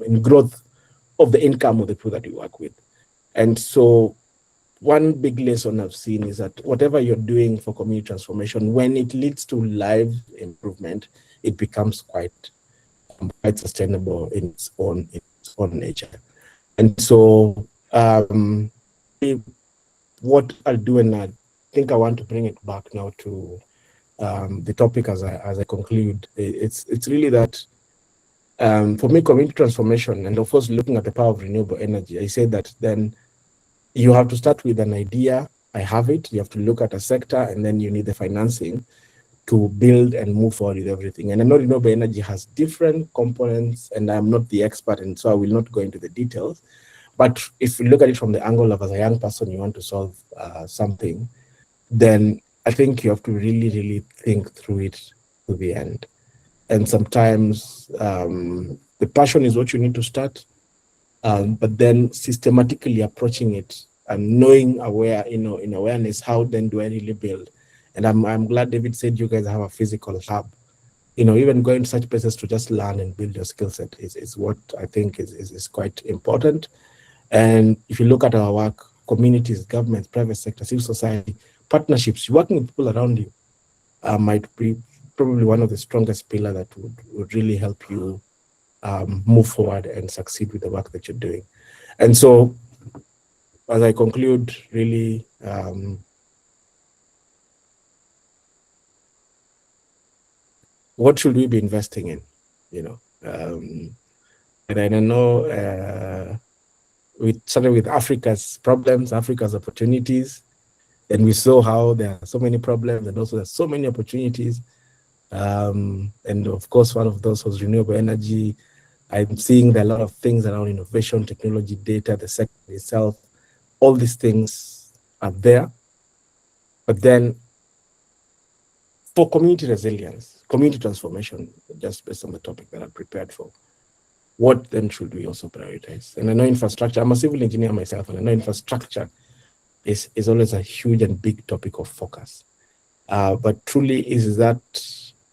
in growth of the income of the people that you work with. And so one big lesson I've seen is that whatever you're doing for community transformation, when it leads to live improvement, it becomes quite sustainable in its own nature. And so what I'll do, and I think I want to bring it back now to the topic as I conclude, it's really that for me, community transformation, and of course looking at the power of renewable energy, I say that then you have to start with an idea. I have it. You have to look at a sector, and then you need the financing to build and move forward with everything. And I know renewable energy has different components, and I'm not the expert, and so I will not go into the details. But if you look at it from the angle of, as a young person, you want to solve something, then I think you have to really, really think through it to the end. And sometimes the passion is what you need to start, but then systematically approaching it and knowing in awareness, how then do I really build? And I'm glad David said you guys have a physical hub. Even going to such places to just learn and build your skill set is what I think is quite important. And if you look at our work, communities, governments, private sector, civil society, partnerships, working with people around you might be probably one of the strongest pillars that would really help you move forward and succeed with the work that you're doing. And so, as I conclude, really, what should we be investing in? And I know we started with Africa's problems, Africa's opportunities, and we saw how there are so many problems and also there's so many opportunities. And of course, one of those was renewable energy. I'm seeing there are a lot of things around innovation, technology, data, the sector itself. All these things are there. But then for community resilience, community transformation, just based on the topic that I'm prepared for, what then should we also prioritize? And I know infrastructure, I'm a civil engineer myself, and I know infrastructure is always a huge and big topic of focus. But truly, is that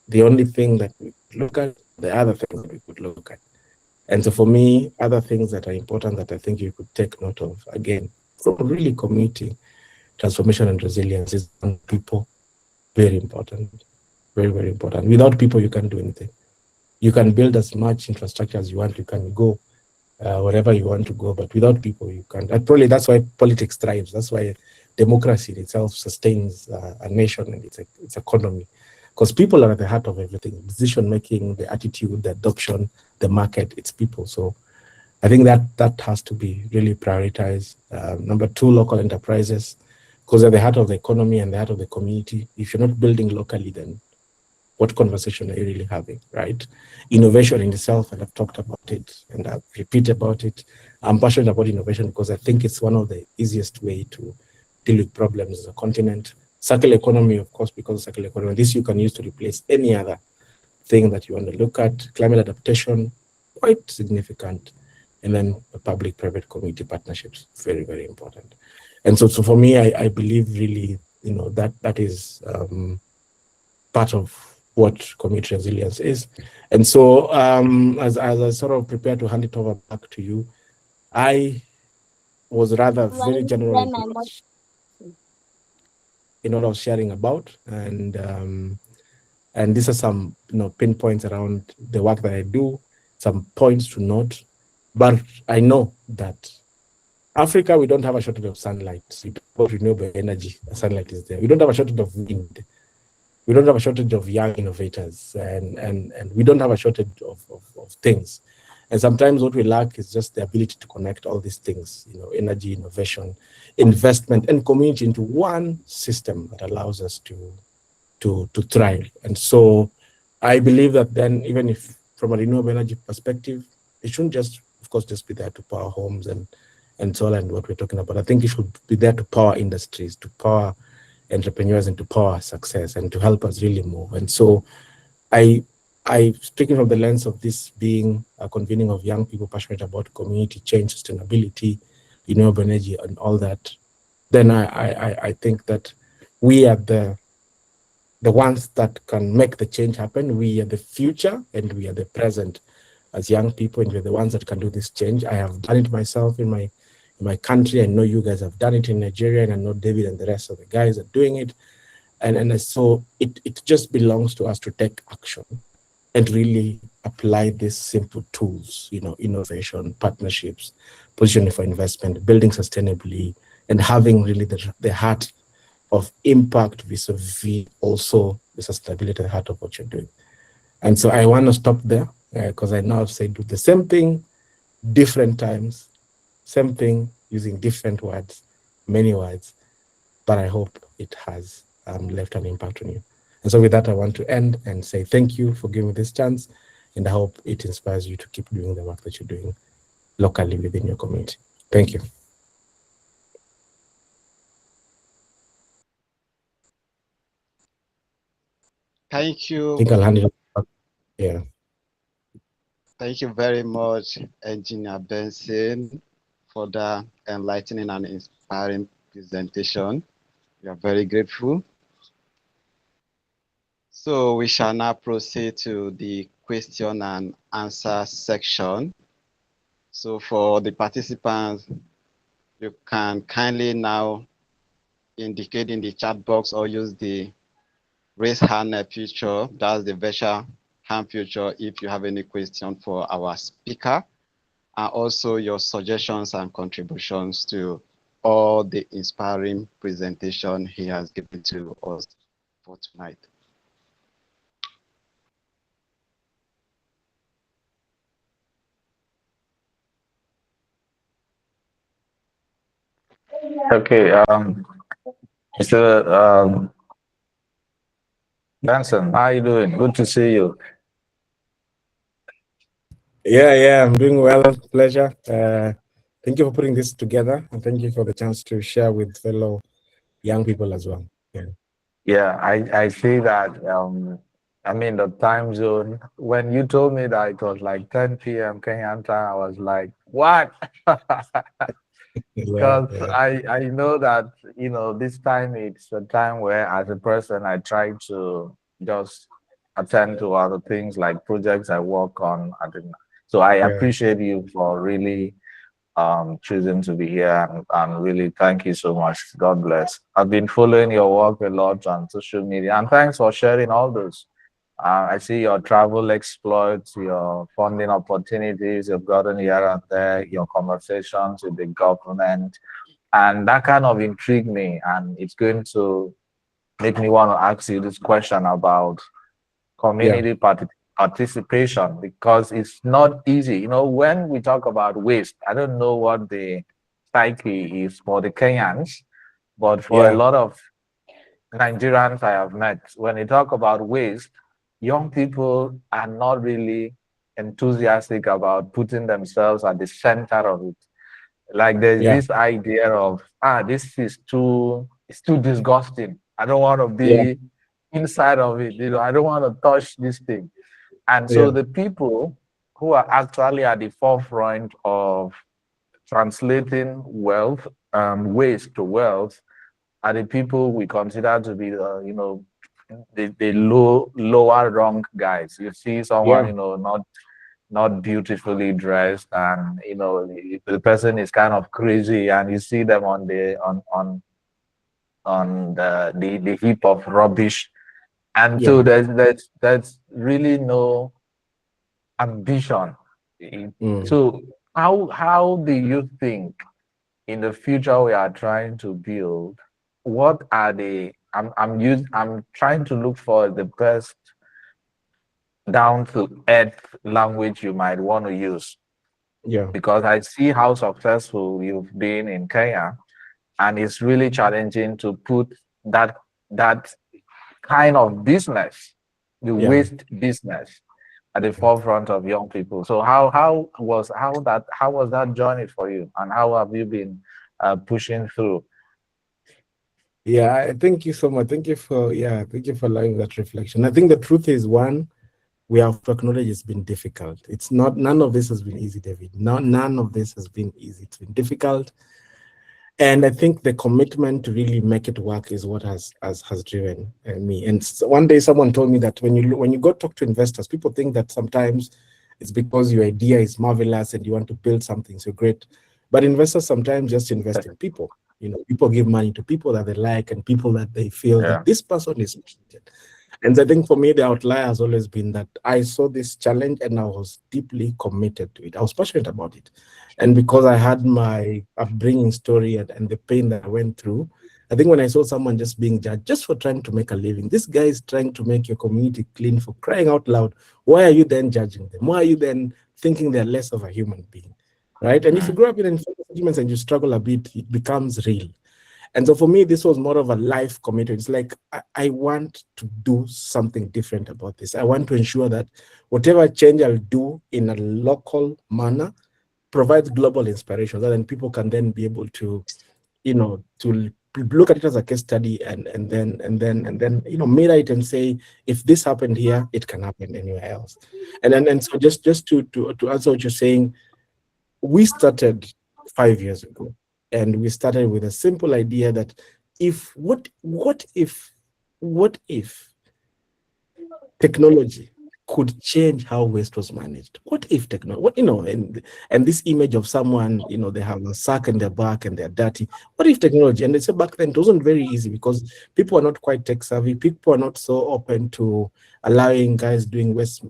the only thing that we look at? The other things that we could look at. And so for me, other things that are important that I think you could take note of, again, for really community transformation and resilience is on people. Very important. Very, very important. Without people, you can't do anything. You can build as much infrastructure as you want. You can go wherever you want to go, but without people, you can't. And probably that's why politics thrives. That's why democracy in itself sustains a nation and its economy. Because people are at the heart of everything. Decision-making, the attitude, the adoption, the market, it's people. So I think that has to be really prioritized. Number two, local enterprises, because they're the heart of the economy and the heart of the community. If you're not building locally, then what conversation are you really having, right? Innovation in itself, and I've talked about it and I've repeated about it. I'm passionate about innovation because I think it's one of the easiest way to deal with problems as a continent. Circular economy, of course, because of circular economy, this you can use to replace any other thing that you want to look at. Climate adaptation, quite significant. And then the public-private community partnerships, very, very important. And so for me, I believe really, that is part of what community resilience is. And so as I sort of prepare to hand it over back to you, I was rather very general in what I was sharing about. And these are some pinpoints around the work that I do, some points to note. But I know that Africa, we don't have a shortage of sunlight. We talk about renewable energy, sunlight is there. We don't have a shortage of wind. We don't have a shortage of young innovators, and we don't have a shortage of things. And sometimes what we lack is just the ability to connect all these things, energy, innovation, investment, and community into one system that allows us to thrive. And so I believe that then, even if from a renewable energy perspective, it shouldn't just, of course, just be there to power homes and solar and what we're talking about. I think it should be there to power industries, to power entrepreneurs, and to power success, and to help us really move. And so I speaking from the lens of this being a convening of young people passionate about community change, sustainability, renewable energy, and all that, then I think that we are the ones that can make the change happen. We are the future and we are the present as young people, and we're the ones that can do this change. I have done it myself in my country. I know you guys have done it in Nigeria, and I know David and the rest of the guys are doing it. And so it just belongs to us to take action and really apply these simple tools, innovation, partnerships, positioning for investment, building sustainably, and having really the heart of impact vis-a-vis also the sustainability at the heart of what you're doing. And so I want to stop there because I now say do the same thing, different times, same thing using different words, many words, but I hope it has left an impact on you. And so with that, I want to end and say thank you for giving me this chance, and I hope it inspires you to keep doing the work that you're doing locally within your community. Thank you. Thank I you. think I'll hand it over. Yeah. Thank you very much, Engineer Benson, for the enlightening and inspiring presentation. We are very grateful. So we shall now proceed to the question and answer section. So for the participants, you can kindly now indicate in the chat box or use the raise hand feature. That's the virtual hand feature if you have any question for our speaker, and also your suggestions and contributions to all the inspiring presentation he has given to us for tonight. Okay, Mr. Benson, how you doing? Good to see you. Yeah, I'm doing well. Pleasure. Thank you for putting this together, and thank you for the chance to share with fellow young people as well. Yeah, I see that. I mean, the time zone. When you told me that it was like 10 p.m. Kenyan time, I was like, what? Because Yeah. I know that, this time it's a time where, as a person, I try to just attend to other things like projects I work on. So I Yeah. appreciate you for really choosing to be here, and really thank you so much. God bless. I've been following your work a lot on social media, and thanks for sharing all those. I see your travel exploits, your funding opportunities you've gotten here and there, your conversations with the government, and that kind of intrigued me. And it's going to make me want to ask you this question about Yeah. community participation, because it's not easy. When we talk about waste, I don't know what the psyche is for the Kenyans, but for a Yeah. lot of Nigerians I have met, when they talk about waste, young people are not really enthusiastic about putting themselves at the center of it. Like there's Yeah. this idea of, this is it's too disgusting. I don't want to Yeah. be inside of it. I don't want to touch this thing. And so Yeah. the people who are actually at the forefront of translating wealth, waste to wealth, are the people we consider to be, the lower rung guys. You see someone, Yeah. not beautifully dressed, and the person is kind of crazy, and you see them on the heap of rubbish, and Yeah. so there's really no ambition. Mm. So how do you think in the future we are trying to build? What are the I'm trying to look for the best down to earth language you might want to use. Yeah. Because I see how successful you've been in Kenya, and it's really challenging to put that kind of business, the Yeah. waste business, at the forefront of young people. So how was that journey for you, and how have you been pushing through? Yeah, thank you so much. Thank you for allowing that reflection. I think the truth is, one, we have to acknowledge it's been difficult. It's not, none of this has been easy, David. No, none of this has been easy. It's been difficult. And I think the commitment to really make it work is what has driven me. And one day someone told me that when you go talk to investors, people think that sometimes it's because your idea is marvelous and you want to build something so great. But investors sometimes just invest in people. You know, people give money to people that they like and people that they feel Yeah. that this person is. And I think for me, the outlier has always been that I saw this challenge and I was deeply committed to it. I was passionate about it. And because I had my upbringing story and the pain that I went through, I think when I saw someone just being judged just for trying to make a living, this guy is trying to make your community clean, for crying out loud. Why are you then judging them? Why are you then thinking they're less of a human being? Right? And if you grow up in arguments and you struggle a bit, it becomes real. And so for me, this was more of a life commitment. It's like, I want to do something different about this. I want to ensure that whatever change I'll do in a local manner provides global inspiration, so then people can then be able to, to look at it as a case study and then mirror it and say, if this happened here, it can happen anywhere else. And so just to answer what you're saying, we started 5 years ago, and we started with a simple idea that what if technology could change how waste was managed? What if technology, and this image of someone, they have a sack in their back and they're dirty. What if technology? And they said back then it wasn't very easy because people are not quite tech savvy. People are not so open to allowing guys doing waste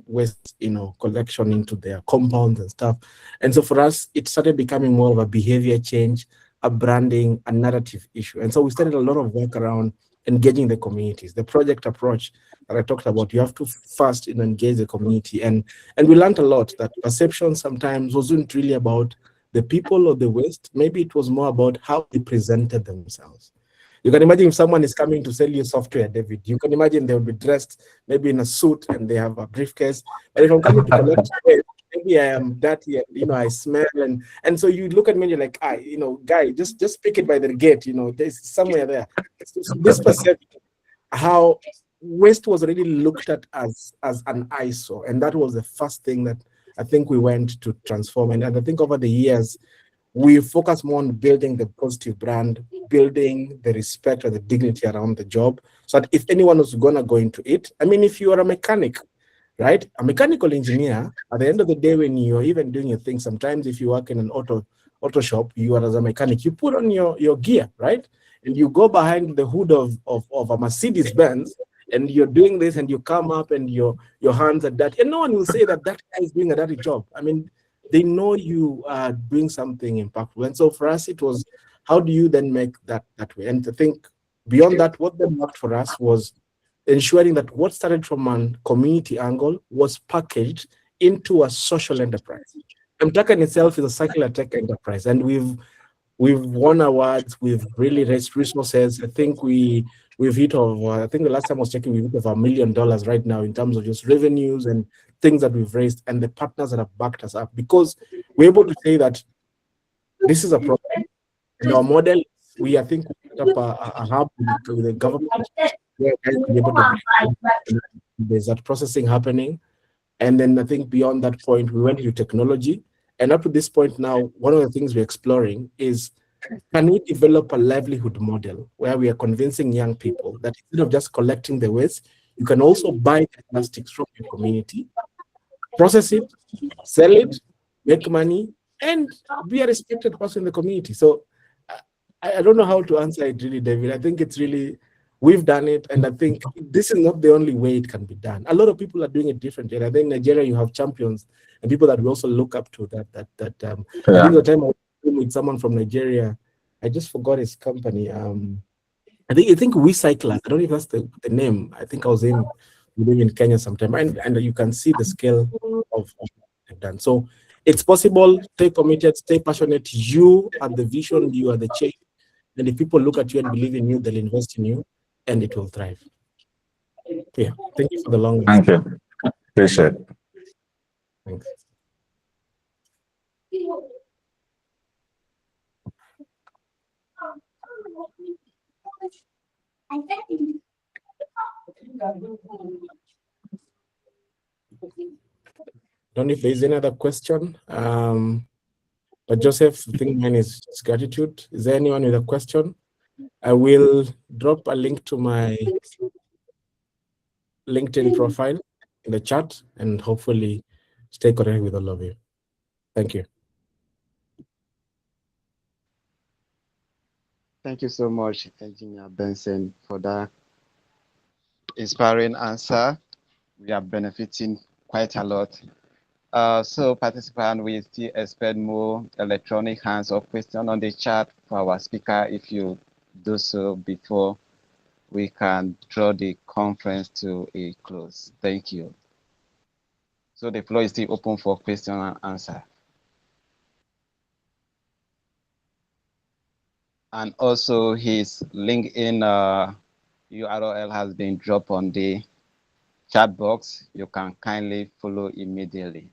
collection into their compounds and stuff. And so for us, it started becoming more of a behavior change, a branding, a narrative issue. And so we started a lot of work around engaging the communities, the project approach that I talked about. You have to first engage the community. And we learned a lot that perception sometimes wasn't really about the people or the waste. Maybe it was more about how they presented themselves. You can imagine if someone is coming to sell you software, David, you can imagine they'll be dressed maybe in a suit and they have a briefcase. But if I'm coming to collect waste, maybe I am dirty and I smell, and so you look at me and you're like, guy, just pick it by the gate, there's somewhere there. So this perception, how waste was already looked at as an eyesore, and that was the first thing that I think we went to transform. And I think over the years we focus more on building the positive brand, building the respect or the dignity around the job, so that if anyone was gonna go into it, if you are a mechanic, right? A mechanical engineer, at the end of the day, when you're even doing your thing, sometimes if you work in an auto shop, you are as a mechanic, you put on your gear, right? And you go behind the hood of a Mercedes Benz, and you're doing this, and you come up and your hands are dirty. And no one will say that guy is doing a dirty job. They know you are doing something impactful. And so for us, it was, how do you then make that way? And I think beyond that, what then worked for us was ensuring that what started from a community angle was packaged into a social enterprise. M-Taka in itself is a circular tech enterprise, and we've won awards, we've really raised resources. I think we've hit over, I think the last time I was checking, we've hit over $1 million right now in terms of just revenues and things that we've raised, and the partners that have backed us up, because we're able to say that this is a problem. And our model, I think we set up a hub with the government where guys can be able to, there's that processing happening. And then I think beyond that point, we went into technology. And up to this point now, one of the things we're exploring is, can we develop a livelihood model where we are convincing young people that instead of just collecting the waste, you can also buy the plastics from your community, process it, sell it, make money, and be a respected person in the community. So I don't know how to answer it really, David. I think it's really, we've done it, and I think this is not the only way it can be done. A lot of people are doing it differently. And I think in Nigeria, you have champions and people that we also look up to. I think the time I was with someone from Nigeria, I just forgot his company. I think We Cyclers. I don't know if that's the name. I think I was in we live in Kenya sometime, and you can see the scale of what they've done. So it's possible. Stay committed, stay passionate. You are the vision, you are the change. And if people look at you and believe in you, they'll invest in you and it will thrive. Yeah. Thank you for the long Thank answer. you. Appreciate it. Thanks. Don't know if there's any other question. But Joseph, I think mine is just gratitude. Is there anyone with a question? I will drop a link to my LinkedIn profile in the chat and hopefully stay connected with all of you. Thank you. Thank you so much, Engineer Benson, for that inspiring answer. We are benefiting quite a lot. So participants, we still expect more electronic hands or question on the chat for our speaker. If you do so before we can draw the conference to a close. Thank you. So the floor is still open for question and answer. And also his LinkedIn URL has been dropped on the chat box. You can kindly follow immediately.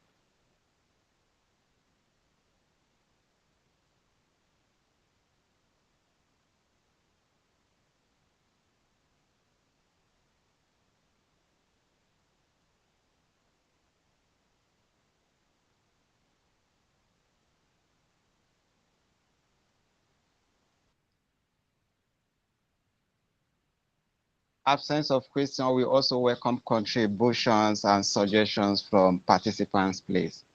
Absence of question, we also welcome contributions and suggestions from participants, please.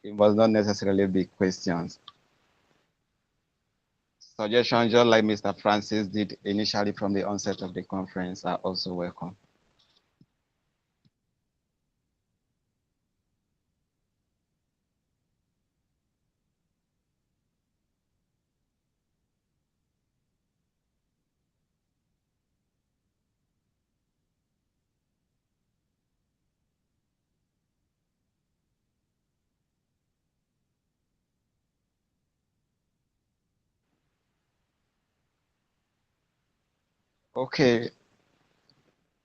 It must not necessarily be questions. Suggestions, just like Mr. Francis did initially from the onset of the conference, are also welcome. Okay,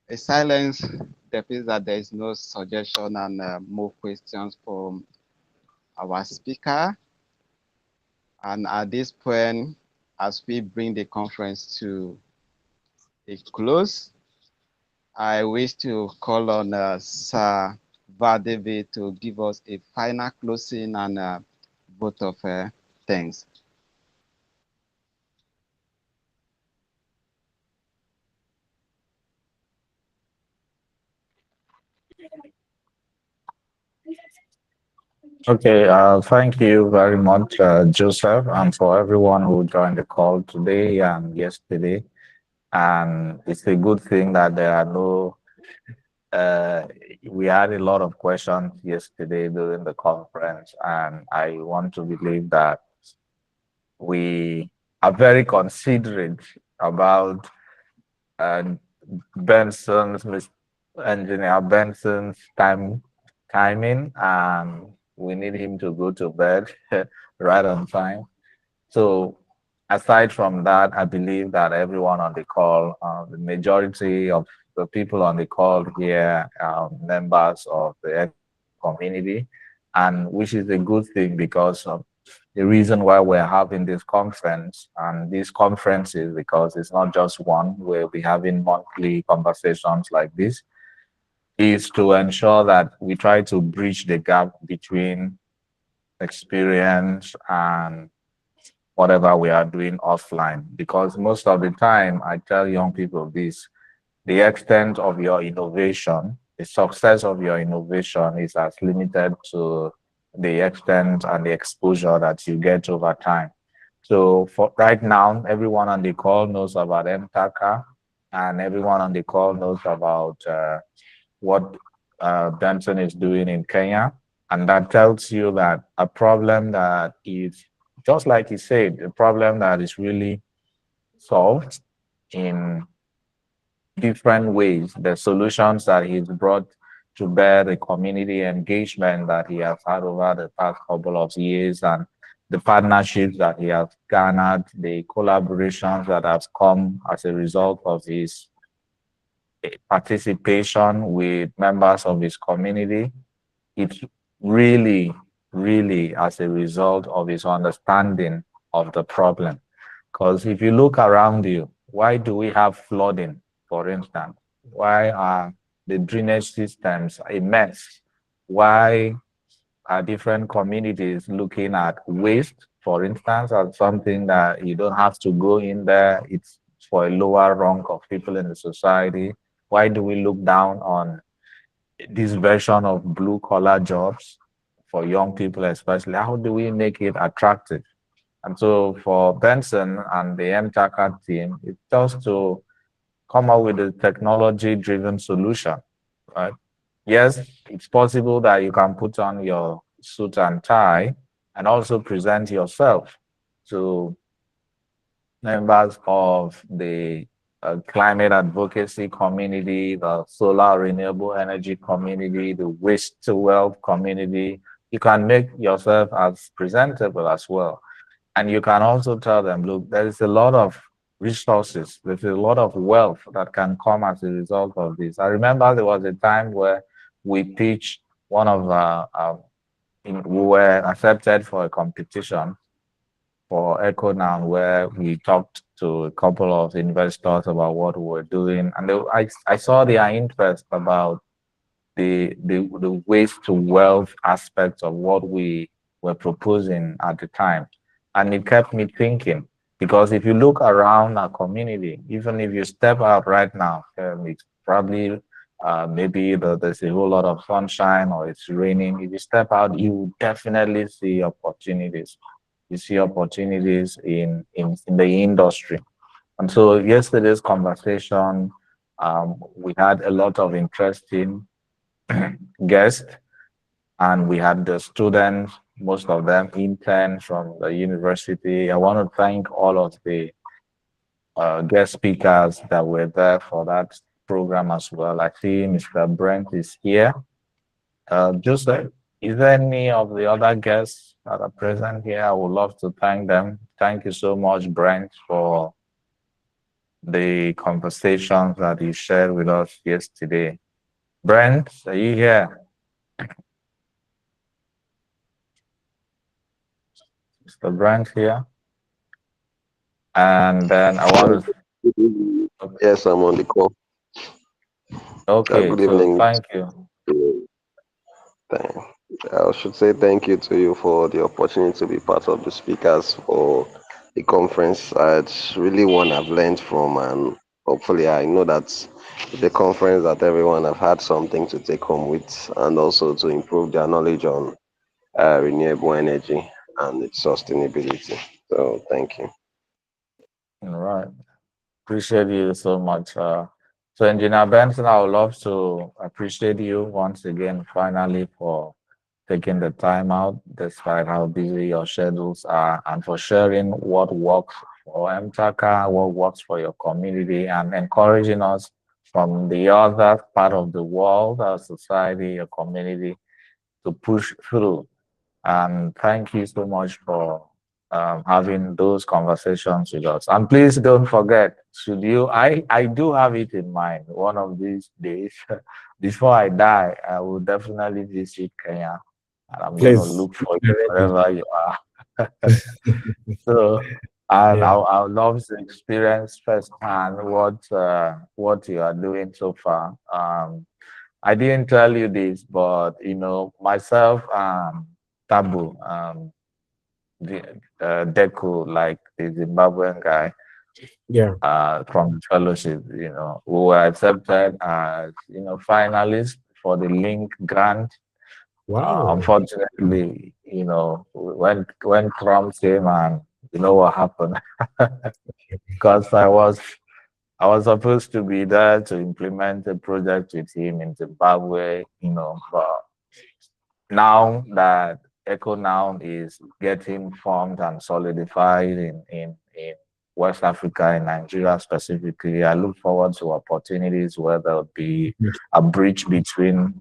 a silence depicts that there is no suggestion and more questions from our speaker. And at this point, as we bring the conference to a close, I wish to call on Sir Vardavid to give us a final closing and vote of thanks. Okay, thank you very much, Joseph, and for everyone who joined the call today and yesterday. And it's a good thing that there are no, uh, we had a lot of questions yesterday during the conference, and I want to believe that we are very considerate about uh, Benson's, Engineer Benson's timing, and we need him to go to bed right on time. So aside from that, I believe that everyone on the call, the majority of the people on the call here are members of the community, and which is a good thing because of the reason why we're having this conference and these conferences, because it's not just one, we'll be having monthly conversations like this, is to ensure that we try to bridge the gap between experience and whatever we are doing offline. Because most of the time, I tell young people this, the extent of your innovation, the success of your innovation is as limited to the extent and the exposure that you get over time. So for right now, everyone on the call knows about M-Taka, and everyone on the call knows about what Benson is doing in Kenya. And that tells you that a problem that is, just like you said, a problem that is really solved in different ways, the solutions that he's brought to bear, the community engagement that he has had over the past couple of years, and the partnerships that he has garnered, the collaborations that have come as a result of his participation with members of his community. It's really, really as a result of his understanding of the problem. Because if you look around you, why do we have flooding, for instance? Why are the drainage systems a mess? Why are different communities looking at waste, for instance, as something that you don't have to go in there? It's for a lower rank of people in the society. Why do we look down on this version of blue collar jobs for young people, especially? How do we make it attractive? And so for Benson and the M-Taka team, it's just to come up with a technology driven solution, right? Yes, it's possible that you can put on your suit and tie and also present yourself to members of the climate advocacy community, the solar renewable energy community, the waste to wealth community. You can make yourself as presentable as well. And you can also tell them, look, there is a lot of resources, there's a lot of wealth that can come as a result of this. I remember there was a time where we pitched one of we were accepted for a competition for Echo Now, where we talked to a couple of investors about what we were doing. And I saw their interest about the waste to wealth aspect of what we were proposing at the time. And it kept me thinking, because if you look around our community, even if you step out right now, it's probably maybe there's a whole lot of sunshine or it's raining. If you step out, you definitely see opportunities. You see opportunities in the industry. And so yesterday's conversation, we had a lot of interesting guests, and we had the students, most of them interns from the university. I want to thank all of the guest speakers that were there for that program as well. I see Mr. Brent is here. Joseph, is there any of the other guests that are present here? I would love to thank them. Thank you so much, Brent, for the conversations that you shared with us yesterday. Brent, are you here? Mr. Brent here? And then I want Good evening. to, Yes, I'm on the call. okay, Good so evening. thank you. Thank- I should say thank you to you for the opportunity to be part of the speakers for the conference. It's really one I've learned from, and hopefully, I know that the conference that everyone have had something to take home with, and also to improve their knowledge on renewable energy and its sustainability. So, thank you. All right. Appreciate you so much. So, Engineer Benson, I would love to appreciate you once again, finally, for taking the time out, despite how busy your schedules are, and for sharing what works for M-Taka, what works for your community, and encouraging us from the other part of the world, our society, your community, to push through. And thank you so much for having those conversations with us. And please don't forget, should you, I do have it in mind one of these days, before I die, I will definitely visit Kenya, and I'm going to Please, look for you ready. wherever you are. So, and Yeah. I would love to experience firsthand what you are doing so far. I didn't tell you this, but myself, Tabu, the Deku, like the Zimbabwean guy, Yeah. from the fellowship, who were accepted as finalists for the Link grant. Wow. Unfortunately, when Trump came, and you know what happened, because I was supposed to be there to implement a project with him in Zimbabwe, but now that Echo Now is getting formed and solidified in West Africa and Nigeria specifically. I look forward to opportunities where there'll be a bridge between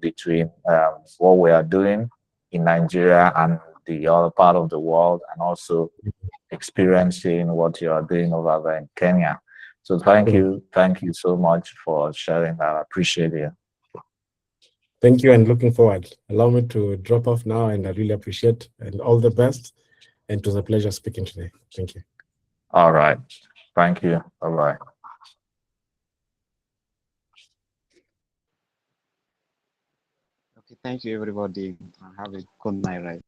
what we are doing in Nigeria and the other part of the world, and also experiencing what you are doing over there in Kenya. So thank you so much for sharing that. I appreciate it. Thank you, and looking forward. Allow me to drop off now, and I really appreciate and all the best. And it was a pleasure speaking today. Thank you. All right. Thank you. Bye-bye. Okay, thank you, everybody. Have a good night, right?